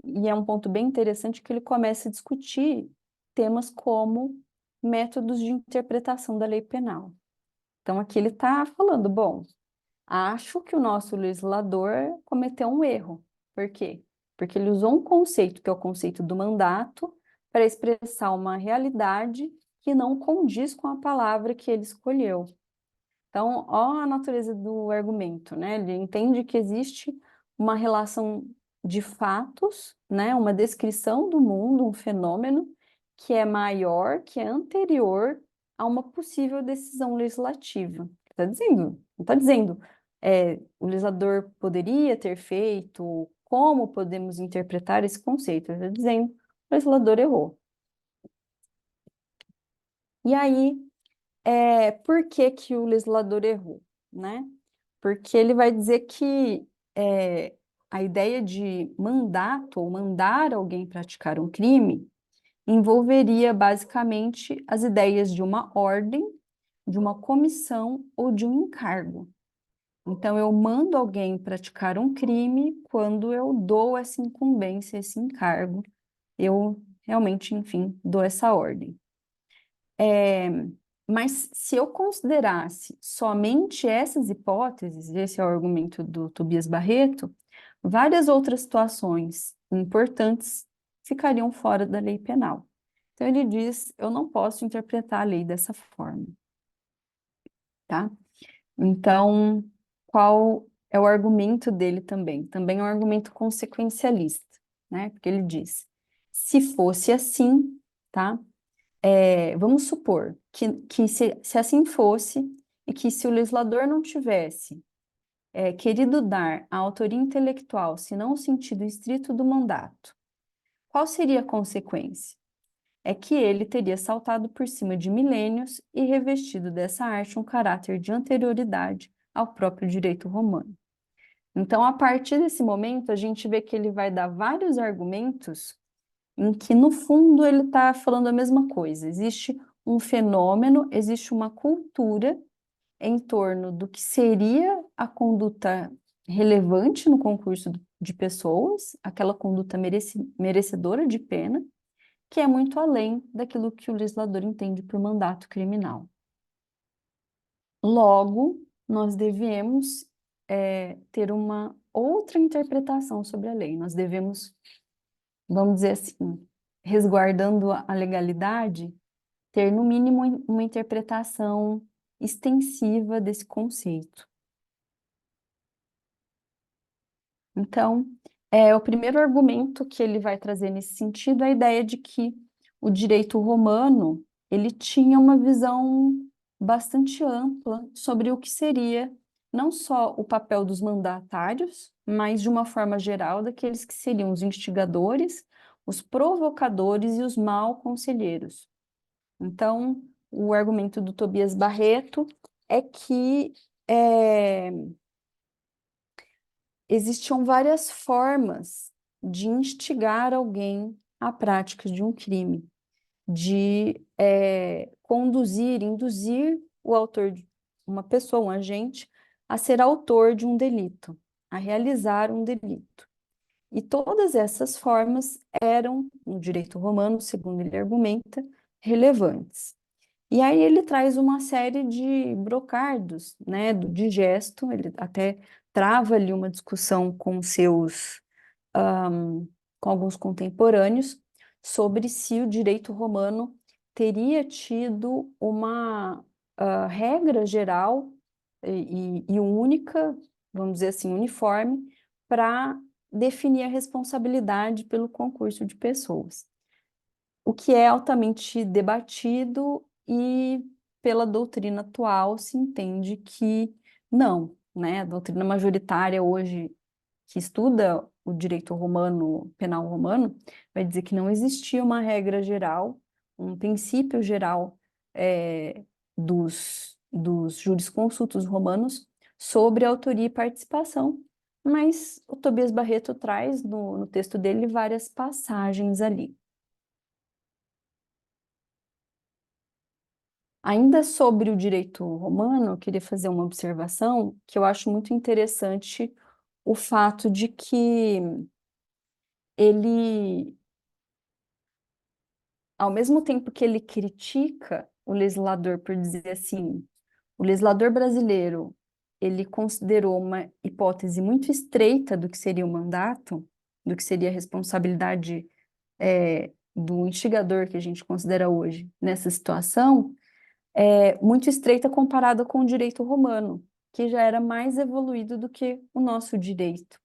e é um ponto bem interessante que ele começa a discutir temas como métodos de interpretação da lei penal. Então aqui ele está falando, bom, acho que o nosso legislador cometeu um erro. Por quê? Porque ele usou um conceito, que é o conceito do mandato, para expressar uma realidade que não condiz com a palavra que ele escolheu. Então, ó a natureza do argumento, né? Ele entende que existe uma relação de fatos, né? Uma descrição do mundo, um fenômeno que é maior, que é anterior a uma possível decisão legislativa. Está dizendo, não está dizendo, o legislador poderia ter feito, como podemos interpretar esse conceito? Ele está dizendo, o legislador errou. E aí, por que que o legislador errou, né? Porque ele vai dizer que é, a ideia de mandato ou mandar alguém praticar um crime envolveria basicamente as ideias de uma ordem, de uma comissão ou de um encargo. Então, eu mando alguém praticar um crime quando eu dou essa incumbência, esse encargo, eu realmente, enfim, dou essa ordem. Mas se eu considerasse somente essas hipóteses, esse é o argumento do Tobias Barreto, várias outras situações importantes ficariam fora da lei penal. Então ele diz, eu não posso interpretar a lei dessa forma, tá? Então, qual é o argumento dele também? Também é um argumento consequencialista, né? Porque ele diz, se fosse assim, tá? Vamos supor que se assim fosse, e que se o legislador não tivesse querido dar à autoria intelectual, senão o sentido estrito do mandato, qual seria a consequência? É que ele teria saltado por cima de milênios e revestido dessa arte um caráter de anterioridade ao próprio direito romano. Então, a partir desse momento, a gente vê que ele vai dar vários argumentos em que, no fundo, ele está falando a mesma coisa. Existe um fenômeno, existe uma cultura em torno do que seria a conduta relevante no concurso de pessoas, aquela conduta merecedora de pena, que é muito além daquilo que o legislador entende por mandato criminal. Logo, nós devemos ter uma outra interpretação sobre a lei. Nós devemos, vamos dizer assim, resguardando a legalidade, ter no mínimo uma interpretação extensiva desse conceito. Então, o primeiro argumento que ele vai trazer nesse sentido é a ideia de que o direito romano ele tinha uma visão bastante ampla sobre o que seria não só o papel dos mandatários, mas de uma forma geral daqueles que seriam os instigadores, os provocadores e os mal conselheiros. Então, o argumento do Tobias Barreto é que existiam várias formas de instigar alguém à prática de um crime, de induzir o autor, uma pessoa, um agente, a ser autor de um delito, a realizar um delito. E todas essas formas eram, no direito romano, segundo ele argumenta, relevantes. E aí ele traz uma série de brocardos, né, do digesto, ele até trava ali uma discussão com com alguns contemporâneos, sobre se o direito romano teria tido uma regra geral e única, vamos dizer assim, uniforme, para definir a responsabilidade pelo concurso de pessoas. o que é altamente debatido e pela doutrina atual se entende que não, né? A doutrina majoritária hoje que estuda o direito romano, penal romano, vai dizer que não existia uma regra geral, um princípio geral dos jurisconsultos romanos sobre autoria e participação, mas o Tobias Barreto traz no texto dele várias passagens ali. Ainda sobre o direito romano, eu queria fazer uma observação que eu acho muito interessante o fato de que ele, ao mesmo tempo que ele critica o legislador por dizer assim, o legislador brasileiro, ele considerou uma hipótese muito estreita do que seria o mandato, do que seria a responsabilidade do instigador que a gente considera hoje nessa situação, muito estreita comparada com o direito romano, que já era mais evoluído do que o nosso direito.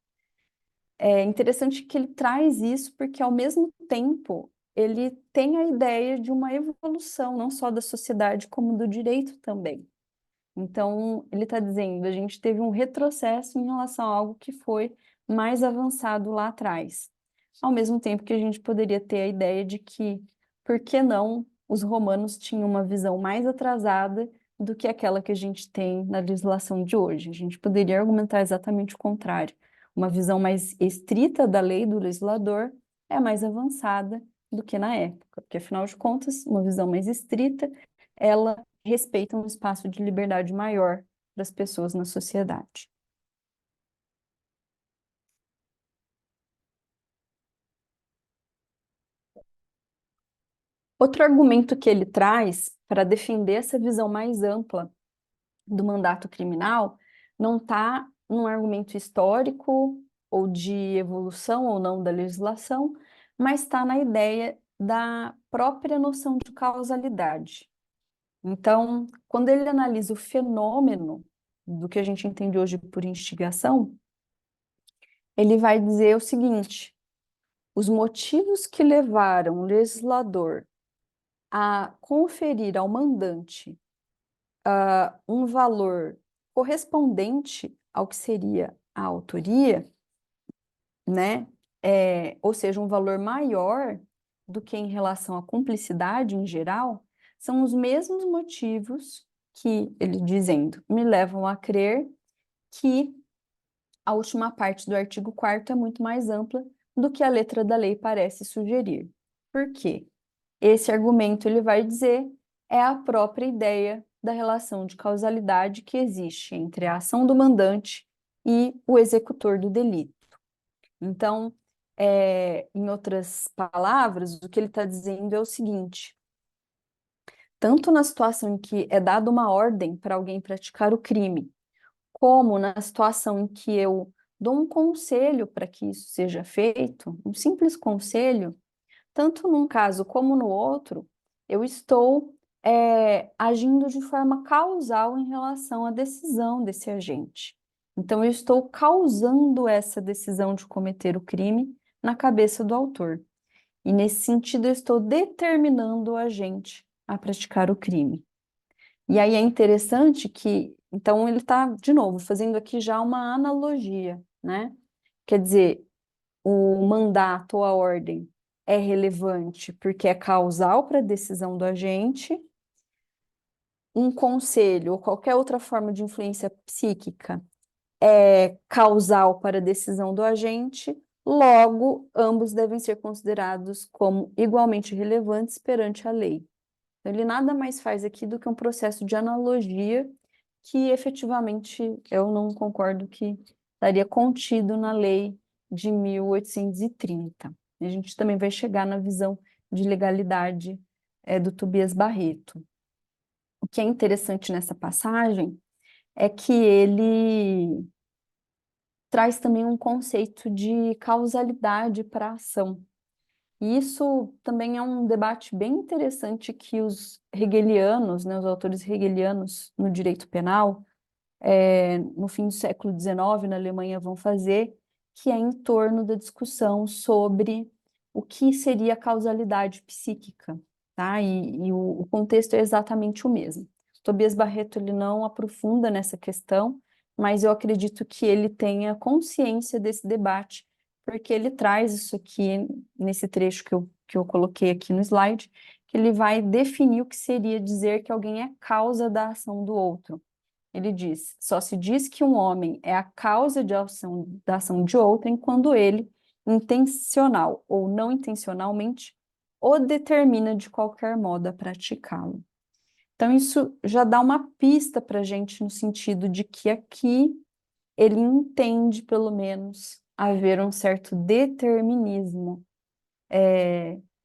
É interessante que ele traz isso porque, ao mesmo tempo, ele tem a ideia de uma evolução, não só da sociedade, como do direito também. Então, ele está dizendo, a gente teve um retrocesso em relação a algo que foi mais avançado lá atrás. Ao mesmo tempo que a gente poderia ter a ideia de que, por que não, os romanos tinham uma visão mais atrasada do que aquela que a gente tem na legislação de hoje. A gente poderia argumentar exatamente o contrário. Uma visão mais estrita da lei do legislador é mais avançada do que na época, porque, afinal de contas, uma visão mais estrita, ela respeita um espaço de liberdade maior das pessoas na sociedade. Outro argumento que ele traz para defender essa visão mais ampla do mandato criminal não está num argumento histórico ou de evolução ou não da legislação, mas está na ideia da própria noção de causalidade. Então, quando ele analisa o fenômeno do que a gente entende hoje por instigação, ele vai dizer o seguinte: os motivos que levaram o legislador a conferir ao mandante um valor correspondente ao que seria a autoria, né? Ou seja, um valor maior do que em relação à cumplicidade em geral, são os mesmos motivos que, ele dizendo, me levam a crer que a última parte do artigo 4º é muito mais ampla do que a letra da lei parece sugerir. Por quê? Esse argumento ele vai dizer é a própria ideia da relação de causalidade que existe entre a ação do mandante e o executor do delito. Então, em outras palavras, o que ele está dizendo é o seguinte: tanto na situação em que é dada uma ordem para alguém praticar o crime, como na situação em que eu dou um conselho para que isso seja feito, um simples conselho, tanto num caso como no outro, eu estou agindo de forma causal em relação à decisão desse agente. Então, eu estou causando essa decisão de cometer o crime na cabeça do autor. E, nesse sentido, eu estou determinando o agente a praticar o crime. E aí é interessante que, então, ele está, de novo, fazendo aqui já uma analogia, né? Quer dizer, o mandato ou a ordem é relevante porque é causal para a decisão do agente, um conselho ou qualquer outra forma de influência psíquica é causal para a decisão do agente, logo, ambos devem ser considerados como igualmente relevantes perante a lei. Então, ele nada mais faz aqui do que um processo de analogia que efetivamente eu não concordo que estaria contido na lei de 1830. A gente também vai chegar na visão de legalidade do Tobias Barreto. O que é interessante nessa passagem é que ele traz também um conceito de causalidade para a ação. E isso também é um debate bem interessante que os hegelianos, né, os autores hegelianos no direito penal, no fim do século XIX, na Alemanha, vão fazer, que é em torno da discussão sobre o que seria a causalidade psíquica, tá? E o contexto é exatamente o mesmo. Tobias Barreto, ele não aprofunda nessa questão, mas eu acredito que ele tenha consciência desse debate, porque ele traz isso aqui, nesse trecho que eu coloquei aqui no slide, que ele vai definir o que seria dizer que alguém é causa da ação do outro. Ele diz: só se diz que um homem é a causa da ação de outrem quando ele, intencional ou não intencionalmente, o determina de qualquer modo a praticá-lo. Então, isso já dá uma pista para a gente no sentido de que aqui ele entende, pelo menos, haver um certo determinismo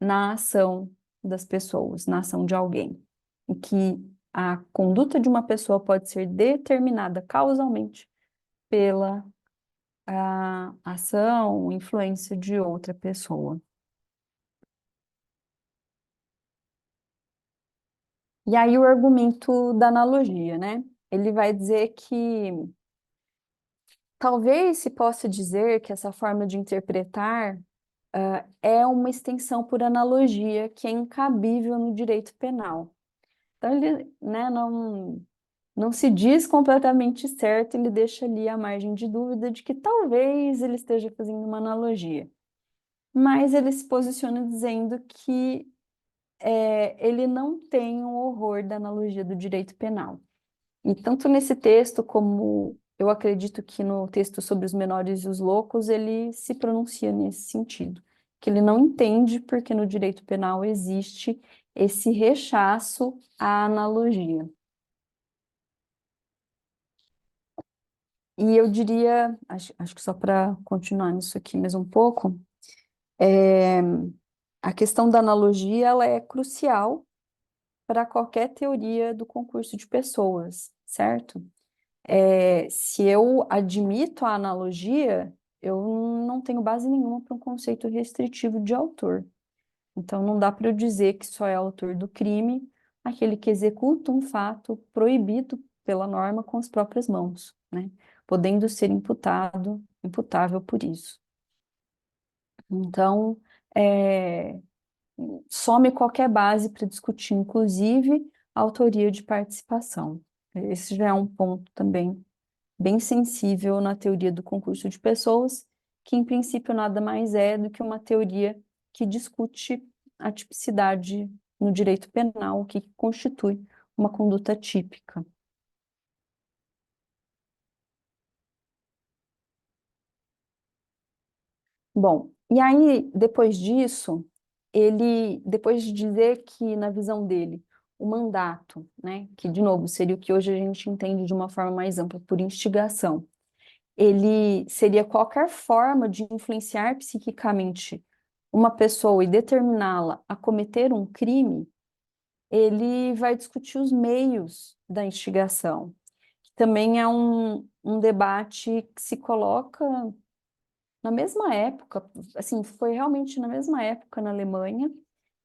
na ação das pessoas, na ação de alguém, em que a conduta de uma pessoa pode ser determinada causalmente pela ação, influência de outra pessoa. E aí o argumento da analogia, né? Ele vai dizer que talvez se possa dizer que essa forma de interpretar é uma extensão por analogia que é incabível no direito penal. Então ele, né, não se diz completamente certo, ele deixa ali a margem de dúvida de que talvez ele esteja fazendo uma analogia. Mas ele se posiciona dizendo que ele não tem o horror da analogia do direito penal. E tanto nesse texto, como eu acredito que no texto sobre os menores e os loucos, ele se pronuncia nesse sentido, que ele não entende porque no direito penal existe esse rechaço à analogia. E eu diria, acho que só para continuar nisso aqui mais um pouco, a questão da analogia ela é crucial para qualquer teoria do concurso de pessoas, certo? Se eu admito a analogia, eu não tenho base nenhuma para um conceito restritivo de autor. Então, não dá para eu dizer que só é autor do crime aquele que executa um fato proibido pela norma com as próprias mãos, né? Podendo ser imputável por isso. Então, é, some qualquer base para discutir, inclusive, a autoria de participação. Esse já é um ponto também bem sensível na teoria do concurso de pessoas, que em princípio nada mais é do que uma teoria que discute a tipicidade no direito penal, o que constitui uma conduta típica. Bom, e aí, depois disso, depois de dizer que, na visão dele, o mandato, né, que de novo seria o que hoje a gente entende de uma forma mais ampla por instigação, ele seria qualquer forma de influenciar psiquicamente uma pessoa e determiná-la a cometer um crime, ele vai discutir os meios da instigação. Também é um debate que se coloca na mesma época, assim, foi realmente na mesma época na Alemanha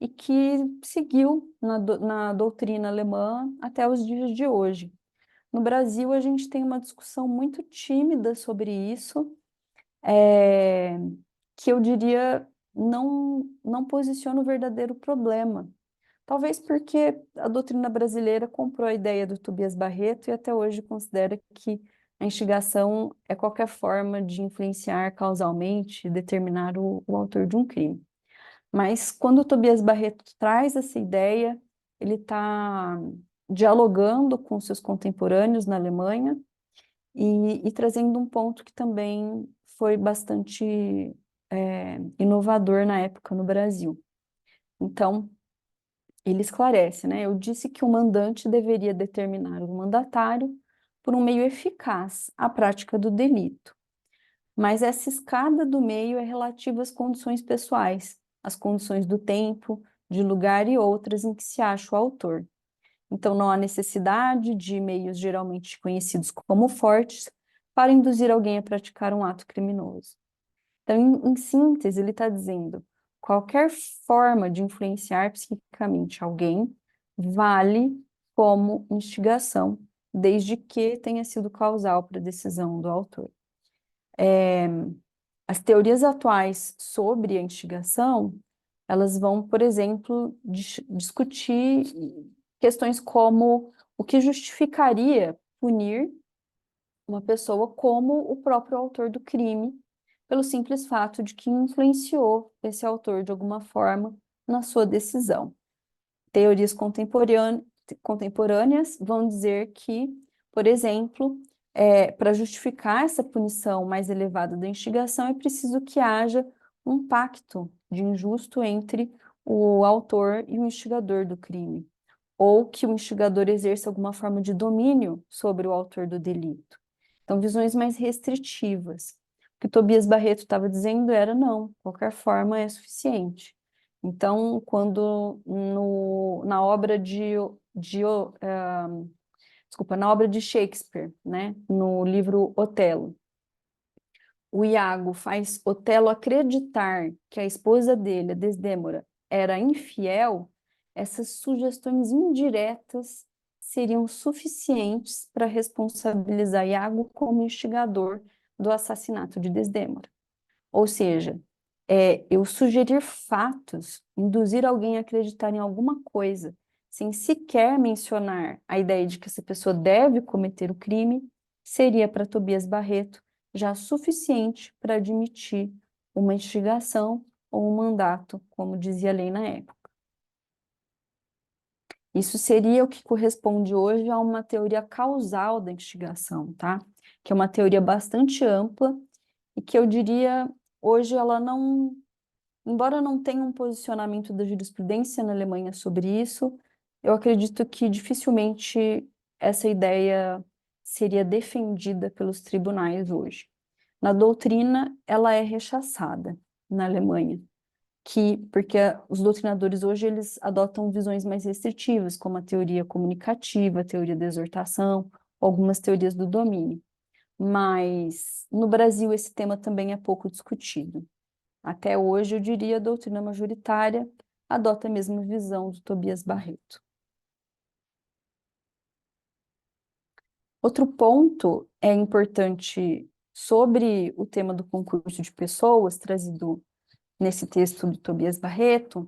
e que seguiu na doutrina alemã até os dias de hoje. No Brasil, a gente tem uma discussão muito tímida sobre isso, é, que eu diria não posiciona o verdadeiro problema. Talvez porque a doutrina brasileira comprou a ideia do Tobias Barreto e até hoje considera que a instigação é qualquer forma de influenciar causalmente, determinar o autor de um crime. Mas quando o Tobias Barreto traz essa ideia, ele está dialogando com seus contemporâneos na Alemanha e trazendo um ponto que também foi bastante inovador na época no Brasil. Então, ele esclarece, né? Eu disse que o mandante deveria determinar o mandatário por um meio eficaz à prática do delito. Mas essa escada do meio é relativa às condições pessoais, às condições do tempo, de lugar e outras em que se acha o autor. Então, não há necessidade de meios geralmente conhecidos como fortes para induzir alguém a praticar um ato criminoso. Então, em síntese, ele está dizendo: qualquer forma de influenciar psiquicamente alguém vale como instigação, desde que tenha sido causal para a decisão do autor. As teorias atuais sobre a instigação, elas vão, por exemplo, discutir questões como o que justificaria punir uma pessoa como o próprio autor do crime, pelo simples fato de que influenciou esse autor de alguma forma na sua decisão. Teorias contemporâneas vão dizer que, por exemplo, para justificar essa punição mais elevada da instigação, é preciso que haja um pacto de injusto entre o autor e o instigador do crime, ou que o instigador exerça alguma forma de domínio sobre o autor do delito. Então, visões mais restritivas. O que Tobias Barreto estava dizendo era não, qualquer forma é suficiente. Então, quando na obra na obra de Shakespeare, né, no livro Otelo, o Iago faz Otelo acreditar que a esposa dele, a Desdémona, era infiel, essas sugestões indiretas seriam suficientes para responsabilizar Iago como instigador do assassinato de Desdémona. Ou seja, eu sugerir fatos, induzir alguém a acreditar em alguma coisa, sem sequer mencionar a ideia de que essa pessoa deve cometer o crime, seria para Tobias Barreto já suficiente para admitir uma instigação ou um mandato, como dizia a lei na época. Isso seria o que corresponde hoje a uma teoria causal da instigação, tá? Que é uma teoria bastante ampla e que eu diria, hoje ela não, embora não tenha um posicionamento da jurisprudência na Alemanha sobre isso, eu acredito que dificilmente essa ideia seria defendida pelos tribunais hoje. Na doutrina, ela é rechaçada na Alemanha, porque os doutrinadores hoje eles adotam visões mais restritivas, como a teoria comunicativa, a teoria da exortação, algumas teorias do domínio. Mas no Brasil esse tema também é pouco discutido. Até hoje, eu diria, a doutrina majoritária adota a mesma visão do Tobias Barreto. Outro ponto é importante sobre o tema do concurso de pessoas, trazido nesse texto do Tobias Barreto,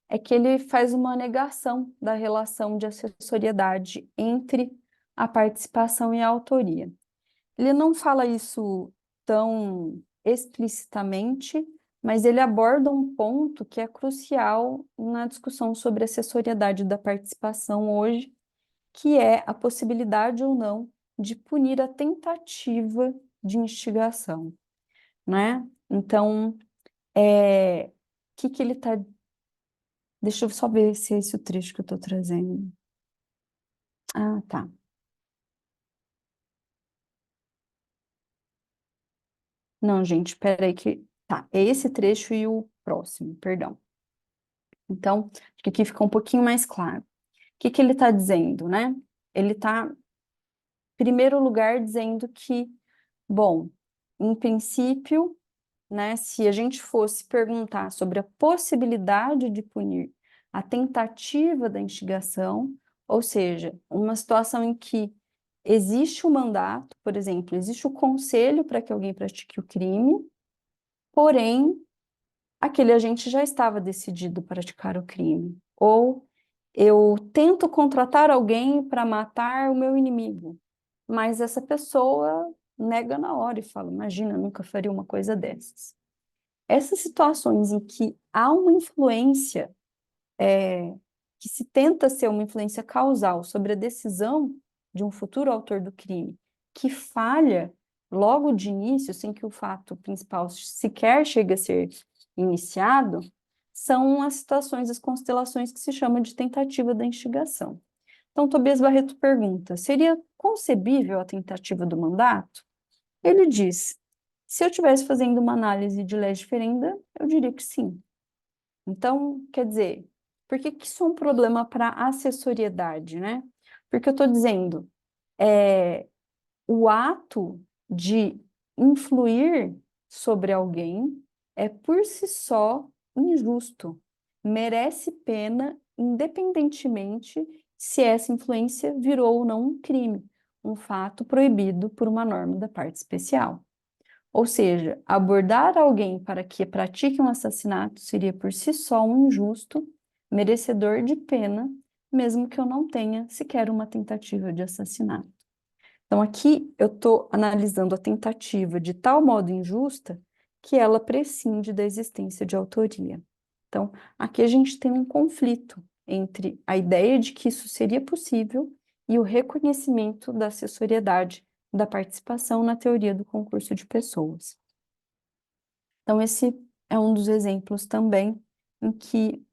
é que ele faz uma negação da relação de assessoriedade entre a participação e a autoria. Ele não fala isso tão explicitamente, mas ele aborda um ponto que é crucial na discussão sobre a assessoriedade da participação hoje, que é a possibilidade ou não de punir a tentativa de instigação, né? Então, que ele está... Deixa eu só ver se é esse o trecho que eu estou trazendo. Ah, tá. Não, gente, espera aí que... Tá, é esse trecho e o próximo, perdão. Então, acho que aqui fica um pouquinho mais claro. O que ele está dizendo, né? Ele está, em primeiro lugar, dizendo que, bom, em princípio, né, se a gente fosse perguntar sobre a possibilidade de punir a tentativa da instigação, ou seja, uma situação em que existe o mandato, por exemplo, existe o conselho para que alguém pratique o crime, porém, aquele agente já estava decidido a praticar o crime. Ou eu tento contratar alguém para matar o meu inimigo, mas essa pessoa nega na hora e fala, imagina, eu nunca faria uma coisa dessas. Essas situações em que há uma influência, que se tenta ser uma influência causal sobre a decisão de um futuro autor do crime, que falha logo de início, sem que o fato principal sequer chegue a ser iniciado, são as situações, as constelações que se chama de tentativa da instigação. Então, Tobias Barreto pergunta, seria concebível a tentativa do mandato? Ele diz, se eu estivesse fazendo uma análise de lege ferenda, eu diria que sim. Então, quer dizer, por que isso é um problema para a assessoriedade, né? Porque eu estou dizendo, o ato de influir sobre alguém é por si só injusto, merece pena, independentemente se essa influência virou ou não um crime, um fato proibido por uma norma da parte especial. Ou seja, abordar alguém para que pratique um assassinato seria por si só um injusto, merecedor de pena, mesmo que eu não tenha sequer uma tentativa de assassinato. Então, aqui eu estou analisando a tentativa de tal modo injusta que ela prescinde da existência de autoria. Então, aqui a gente tem um conflito entre a ideia de que isso seria possível e o reconhecimento da acessoriedade da participação na teoria do concurso de pessoas. Então, esse é um dos exemplos também em que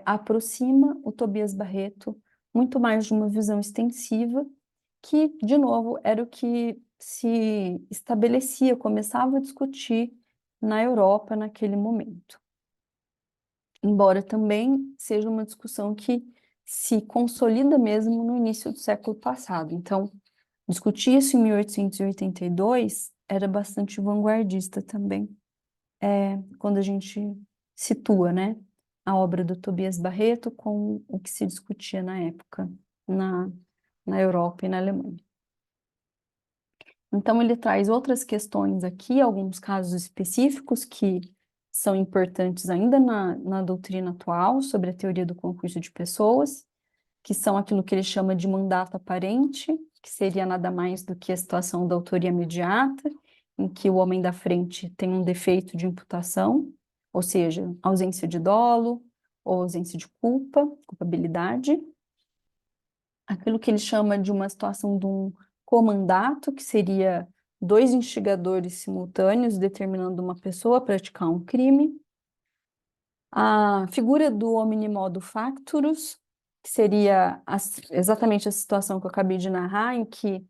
aproxima o Tobias Barreto muito mais de uma visão extensiva, que, de novo, era o que se estabelecia, começava a discutir na Europa naquele momento. Embora também seja uma discussão que se consolida mesmo no início do século passado. Então, discutir isso em 1882 era bastante vanguardista também, quando a gente situa, né, a obra do Tobias Barreto com o que se discutia na época na Europa e na Alemanha. Então, ele traz outras questões aqui, alguns casos específicos que são importantes ainda na doutrina atual sobre a teoria do concurso de pessoas, que são aquilo que ele chama de mandato aparente, que seria nada mais do que a situação da autoria imediata, em que o homem da frente tem um defeito de imputação, ou seja, ausência de dolo ou ausência de culpa, culpabilidade. Aquilo que ele chama de uma situação de um comandato, que seria dois instigadores simultâneos determinando uma pessoa a praticar um crime. A figura do homine modo facturus, que seria exatamente a situação que eu acabei de narrar, em que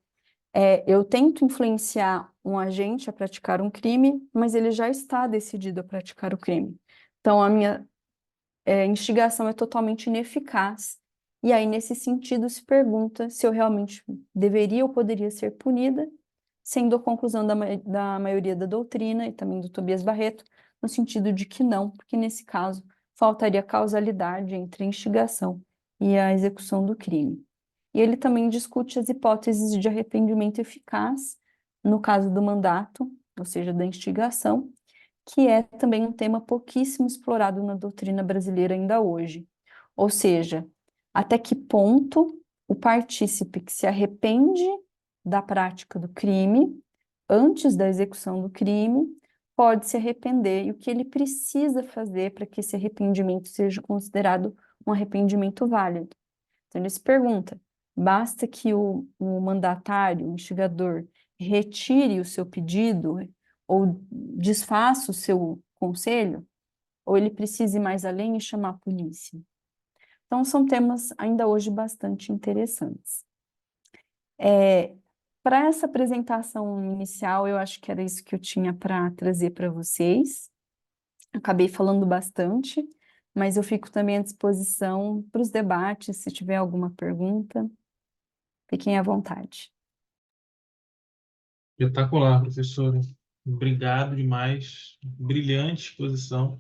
eu tento influenciar um agente a praticar um crime, mas ele já está decidido a praticar o crime. Então, a minha instigação é totalmente ineficaz. E aí, nesse sentido, se pergunta se eu realmente deveria ou poderia ser punida, sendo a conclusão da maioria da doutrina e também do Tobias Barreto, no sentido de que não, porque nesse caso faltaria causalidade entre a instigação e a execução do crime. E ele também discute as hipóteses de arrependimento eficaz, no caso do mandato, ou seja, da instigação, que é também um tema pouquíssimo explorado na doutrina brasileira ainda hoje. Ou seja, até que ponto o partícipe que se arrepende da prática do crime, antes da execução do crime, pode se arrepender e o que ele precisa fazer para que esse arrependimento seja considerado um arrependimento válido. Então, ele se pergunta: basta que o mandatário, o instigador, retire o seu pedido ou desfaça o seu conselho, ou ele precisa ir mais além e chamar a polícia? Então, são temas ainda hoje bastante interessantes. Para essa apresentação inicial, eu acho que era isso que eu tinha para trazer para vocês. Acabei falando bastante, mas eu fico também à disposição para os debates, se tiver alguma pergunta, fiquem à vontade. Espetacular, professora. Obrigado demais. Brilhante exposição.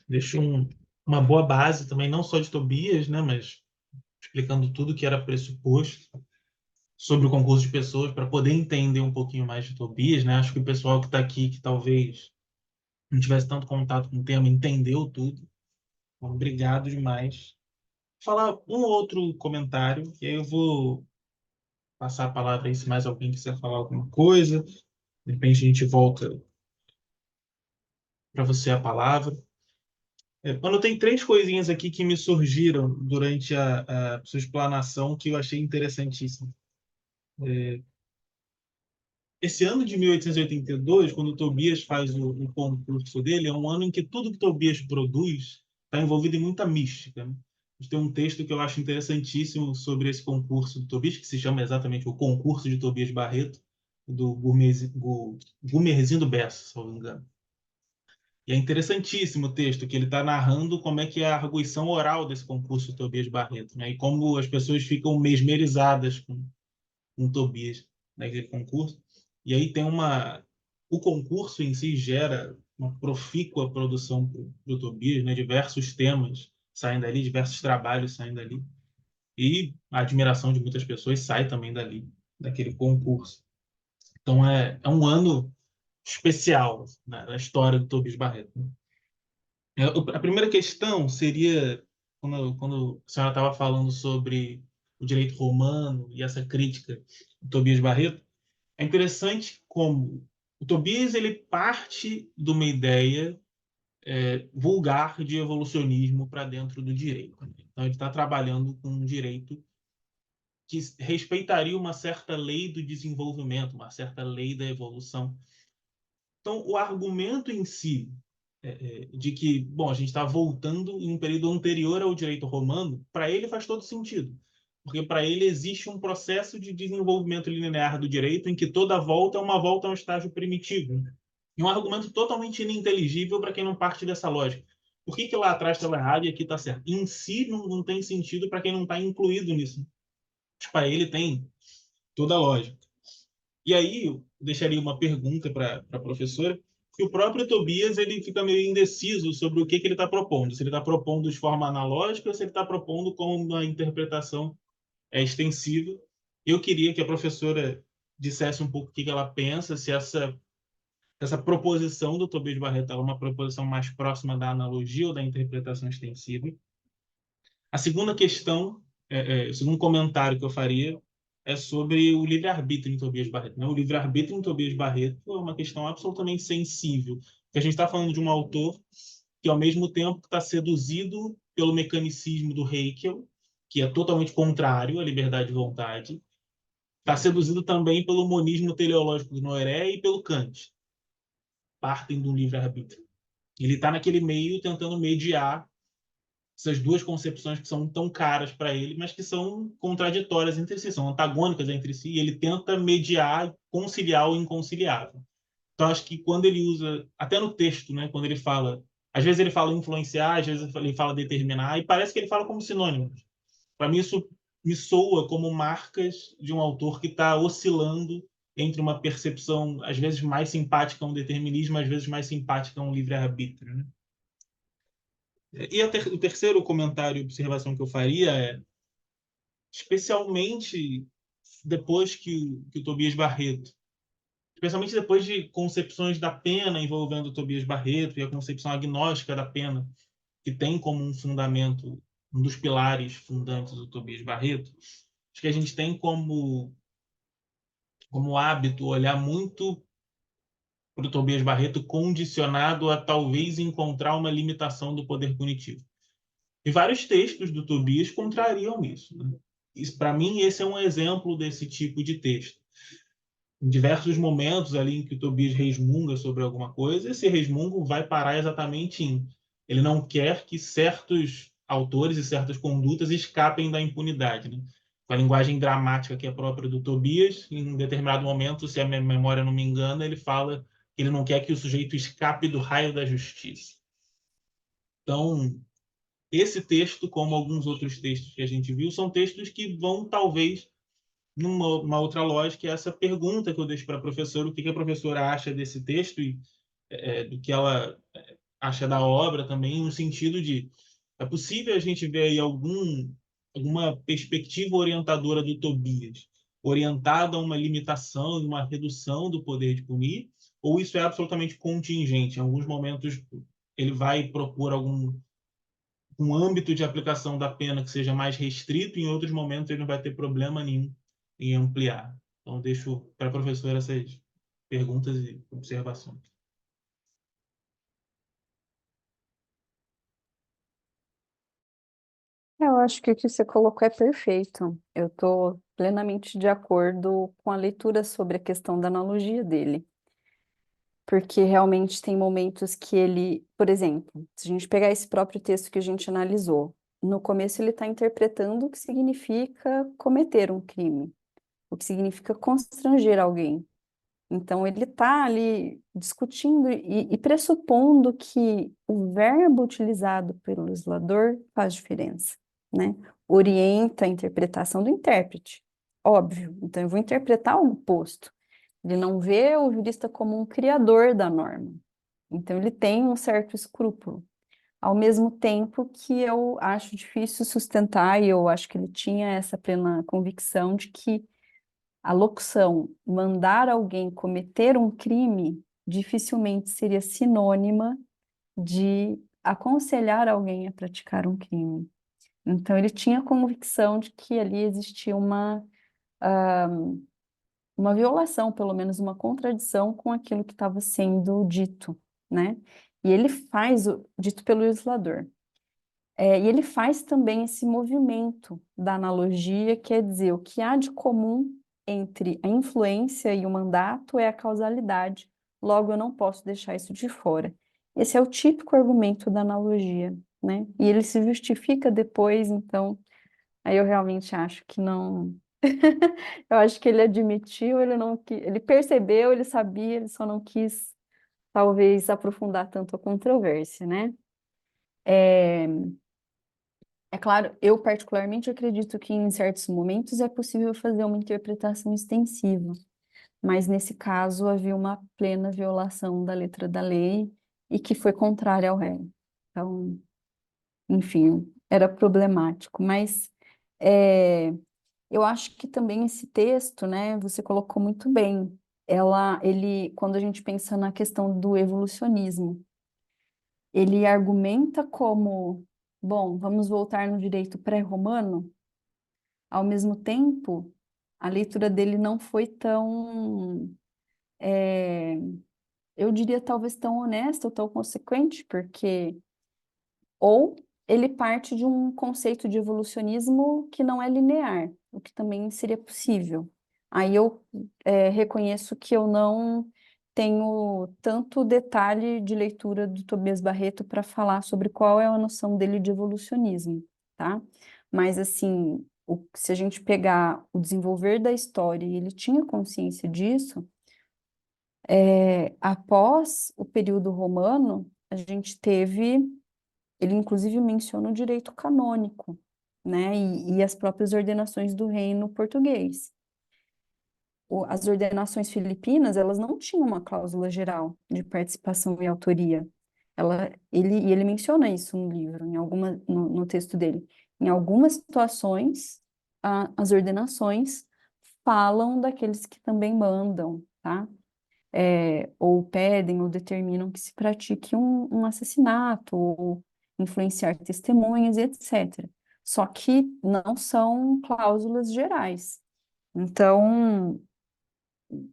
Deixou uma boa base também, não só de Tobias, né, mas explicando tudo que era pressuposto sobre o concurso de pessoas para poder entender um pouquinho mais de Tobias, né? Acho que o pessoal que está aqui, que talvez não tivesse tanto contato com o tema, entendeu tudo. Então, obrigado demais. Falar um outro comentário, e aí eu vou passar a palavra aí se mais alguém quiser falar alguma coisa. De repente a gente volta para você a palavra. Eu tenho três coisinhas aqui que me surgiram durante a sua explanação que eu achei interessantíssimo. Esse ano de 1882, quando o Tobias faz o concurso dele, é um ano em que tudo que Tobias produz está envolvido em muita mística, né? A gente tem um texto que eu acho interessantíssimo sobre esse concurso do Tobias, que se chama exatamente o Concurso de Tobias Barreto, do Gumerzindo Bessa, se não me engano. E é interessantíssimo o texto, que ele está narrando como é que é a arguição oral desse concurso do Tobias Barreto, né? E como as pessoas ficam mesmerizadas com Tobias naquele concurso. E aí tem uma... O concurso em si gera uma profícua produção do Tobias, né? Diversos temas saem dali, diversos trabalhos saem dali. E a admiração de muitas pessoas sai também dali, daquele concurso. Então, é um ano especial, né, na história do Tobias Barreto, né? A primeira questão seria, quando a senhora estava falando sobre o direito romano e essa crítica do Tobias Barreto, é interessante como o Tobias ele parte de uma ideia vulgar de evolucionismo para dentro do direito, né? Então, ele está trabalhando com um direito que respeitaria uma certa lei do desenvolvimento, uma certa lei da evolução. Então, o argumento em si de que, bom, a gente está voltando em um período anterior ao direito romano, para ele faz todo sentido. Porque para ele existe um processo de desenvolvimento linear do direito em que toda volta é uma volta a um estágio primitivo. E um argumento totalmente ininteligível para quem não parte dessa lógica. Por que lá atrás estava errado e aqui está certo? Em si não tem sentido para quem não está incluído nisso. Mas para ele tem toda a lógica. E aí, eu deixaria uma pergunta para a professora, que o próprio Tobias ele fica meio indeciso sobre o que ele está propondo. Se ele está propondo de forma analógica ou se ele está propondo com uma interpretação extensiva. Eu queria que a professora dissesse um pouco o que ela pensa, se essa proposição do Tobias Barreto é uma proposição mais próxima da analogia ou da interpretação extensiva. A segunda questão, o segundo comentário que eu faria é sobre o livre-arbítrio em Tobias Barreto, né? O livre-arbítrio em Tobias Barreto é uma questão absolutamente sensível, porque a gente está falando de um autor que, ao mesmo tempo que está seduzido pelo mecanicismo do Hegel, que é totalmente contrário à liberdade de vontade, está seduzido também pelo monismo teleológico do Noiré e pelo Kant, partem do livre-arbítrio. Ele está naquele meio tentando mediar essas duas concepções que são tão caras para ele, mas que são contraditórias entre si, são antagônicas entre si, e ele tenta mediar, conciliar o inconciliável. Então, acho que quando ele usa, até no texto, né, quando ele fala, às vezes ele fala influenciar, às vezes ele fala determinar, e parece que ele fala como sinônimos. Para mim, isso me soa como marcas de um autor que está oscilando entre uma percepção, às vezes, mais simpática a um determinismo, às vezes mais simpática a um livre-arbítrio, né? E o terceiro comentário e observação que eu faria é, especialmente depois que o Tobias Barreto, especialmente depois de concepções da pena envolvendo o Tobias Barreto e a concepção agnóstica da pena, que tem como um fundamento, um dos pilares fundantes do Tobias Barreto, acho que a gente tem como hábito olhar muito para o Tobias Barreto condicionado a talvez encontrar uma limitação do poder punitivo. E vários textos do Tobias contrariam isso, né? Para mim, esse é um exemplo desse tipo de texto. Em diversos momentos ali em que o Tobias resmunga sobre alguma coisa, esse resmungo vai parar exatamente em ele não quer que certos autores e certas condutas escapem da impunidade, né? Com a linguagem dramática que é própria do Tobias, em determinado momento, se a minha memória não me engana, ele fala que ele não quer que o sujeito escape do raio da justiça. Então, esse texto, como alguns outros textos que a gente viu, são textos que vão, talvez, numa outra lógica, essa pergunta que eu deixo para a professora, o que a professora acha desse texto e do que ela acha da obra também, no sentido de, é possível a gente ver aí alguma perspectiva orientadora do Tobias, orientada a uma limitação e uma redução do poder de punir, ou isso é absolutamente contingente? Em alguns momentos ele vai propor um âmbito de aplicação da pena que seja mais restrito, em outros momentos ele não vai ter problema nenhum em ampliar. Então, deixo para a professora essas perguntas e observações. Eu acho que o que você colocou é perfeito. Eu estou plenamente de acordo com a leitura sobre a questão da analogia dele. Porque realmente tem momentos que ele, por exemplo, se a gente pegar esse próprio texto que a gente analisou, no começo ele está interpretando o que significa cometer um crime, o que significa constranger alguém. Então ele está ali discutindo e pressupondo que o verbo utilizado pelo legislador faz diferença, né? Orienta a interpretação do intérprete, óbvio. Então eu vou interpretar o posto. Ele não vê o jurista como um criador da norma. Então, ele tem um certo escrúpulo. Ao mesmo tempo que eu acho difícil sustentar, e eu acho que ele tinha essa plena convicção de que a locução mandar alguém cometer um crime dificilmente seria sinônima de aconselhar alguém a praticar um crime. Então, ele tinha convicção de que ali existia uma violação, pelo menos uma contradição com aquilo que estava sendo dito, né? E ele faz o dito pelo legislador. E ele faz também esse movimento da analogia, quer dizer, o que há de comum entre a influência e o mandato é a causalidade, logo eu não posso deixar isso de fora. Esse é o típico argumento da analogia, né? E ele se justifica depois, então, aí eu realmente acho que não. Eu acho que ele admitiu, ele não ele percebeu, ele sabia, ele só não quis, talvez, aprofundar tanto a controvérsia, né? É, É claro, eu particularmente acredito que em certos momentos é possível fazer uma interpretação extensiva, mas nesse caso havia uma plena violação da letra da lei e que foi contrária ao réu. Então, enfim, era problemático. Mas é, eu acho que também esse texto, né, você colocou muito bem. Quando a gente pensa na questão do evolucionismo, ele argumenta como, bom, vamos voltar no direito pré-romano. Ao mesmo tempo, a leitura dele não foi tão, é, eu diria talvez tão honesta ou tão consequente, porque ou ele parte de um conceito de evolucionismo que não é linear, o que também seria possível. Aí eu reconheço que eu não tenho tanto detalhe de leitura do Tobias Barreto para falar sobre qual é a noção dele de evolucionismo, tá? Mas assim, se a gente pegar o desenvolver da história e ele tinha consciência disso, após o período romano, a gente teve ele, inclusive, menciona o direito canônico, né? E as próprias ordenações do reino português. As ordenações filipinas, elas não tinham uma cláusula geral de participação e autoria. Ele menciona isso no livro, no texto dele. Em algumas situações, as ordenações falam daqueles que também mandam, tá? Ou pedem ou determinam que se pratique um assassinato, ou influenciar testemunhas, e etc. Só que não são cláusulas gerais. Então,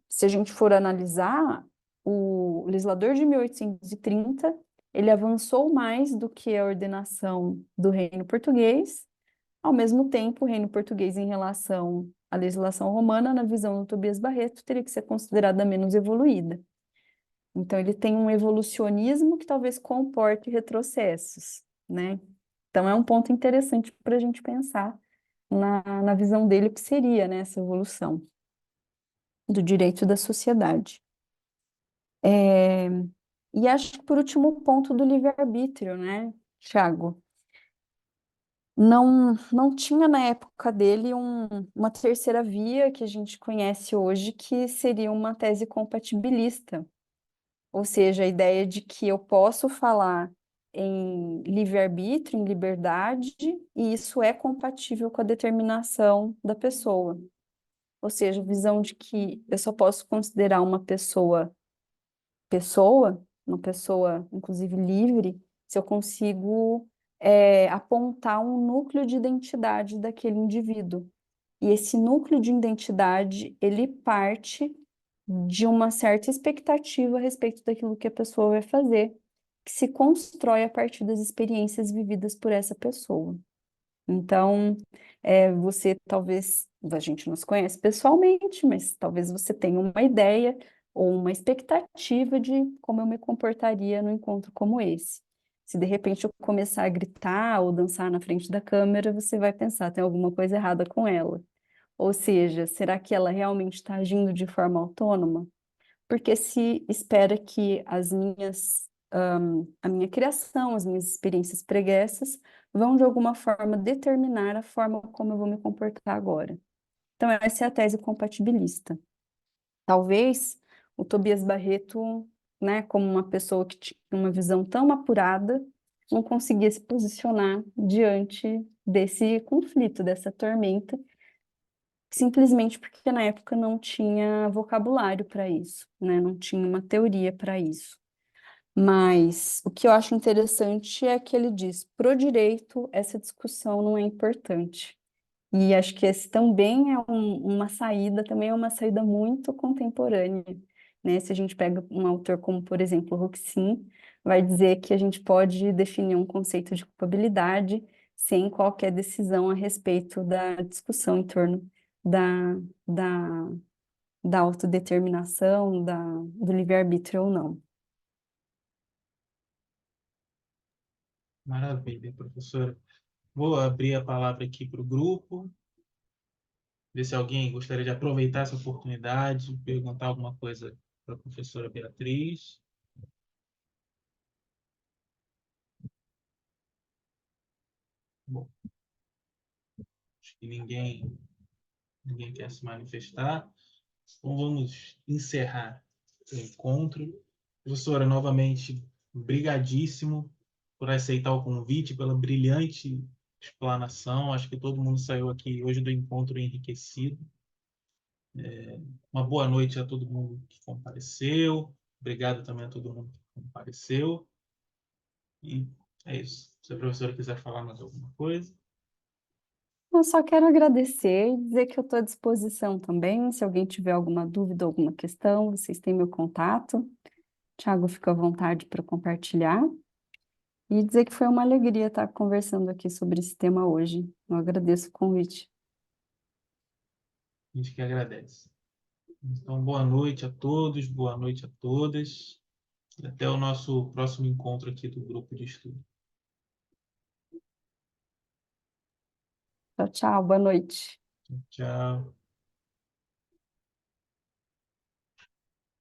se a gente for analisar, o legislador de 1830, ele avançou mais do que a ordenação do reino português, ao mesmo tempo, o reino português em relação à legislação romana, na visão do Tobias Barreto, teria que ser considerada menos evoluída. Então, ele tem um evolucionismo que talvez comporte retrocessos, né? Então, é um ponto interessante para a gente pensar na visão dele, o que seria, né, essa evolução do direito da sociedade. É, e acho que, por último, o ponto do livre-arbítrio, né, Tiago? Não tinha na época dele uma terceira via que a gente conhece hoje, que seria uma tese compatibilista. Ou seja, a ideia de que eu posso falar em livre-arbítrio, em liberdade, e isso é compatível com a determinação da pessoa. Ou seja, a visão de que eu só posso considerar uma uma pessoa, inclusive livre, se eu consigo apontar um núcleo de identidade daquele indivíduo. E esse núcleo de identidade, ele parte de uma certa expectativa a respeito daquilo que a pessoa vai fazer, que se constrói a partir das experiências vividas por essa pessoa. Então, você talvez, a gente não se conhece pessoalmente, mas talvez você tenha uma ideia ou uma expectativa de como eu me comportaria num encontro como esse. Se de repente eu começar a gritar ou dançar na frente da câmera, você vai pensar, tem alguma coisa errada com ela. Ou seja, será que ela realmente está agindo de forma autônoma? Porque se espera que a minha criação, as minhas experiências pregressas vão de alguma forma determinar a forma como eu vou me comportar agora. Então, essa é a tese compatibilista. Talvez o Tobias Barreto, né, como uma pessoa que tinha uma visão tão apurada, não conseguia se posicionar diante desse conflito, dessa tormenta, simplesmente porque na época não tinha vocabulário para isso, né? Não tinha uma teoria para isso. Mas o que eu acho interessante é que ele diz, pro direito, essa discussão não é importante. E acho que esse também é uma saída, também é uma saída muito contemporânea, né? Se a gente pega um autor como, por exemplo, Huxin, vai dizer que a gente pode definir um conceito de culpabilidade sem qualquer decisão a respeito da discussão em torno da, da, da autodeterminação, do livre-arbítrio ou não. Maravilha, professora. Vou abrir a palavra aqui para o grupo, ver se alguém gostaria de aproveitar essa oportunidade, perguntar alguma coisa para a professora Beatriz. Bom, acho que ninguém quer se manifestar. Então vamos encerrar o encontro. Professora, novamente, brigadíssimo por aceitar o convite, pela brilhante explanação. Acho que todo mundo saiu aqui hoje do encontro enriquecido. Uma boa noite a todo mundo que compareceu. Obrigado também a todo mundo que compareceu. E é isso. Se a professora quiser falar mais alguma coisa. Eu só quero agradecer e dizer que eu estou à disposição também. Se alguém tiver alguma dúvida, alguma questão, vocês têm meu contato. Tiago, fica à vontade para compartilhar. E dizer que foi uma alegria estar conversando aqui sobre esse tema hoje. Eu agradeço o convite. A gente que agradece. Então, boa noite a todos, boa noite a todas. E até o nosso próximo encontro aqui do grupo de estudo. Tchau, tchau, boa noite. Tchau.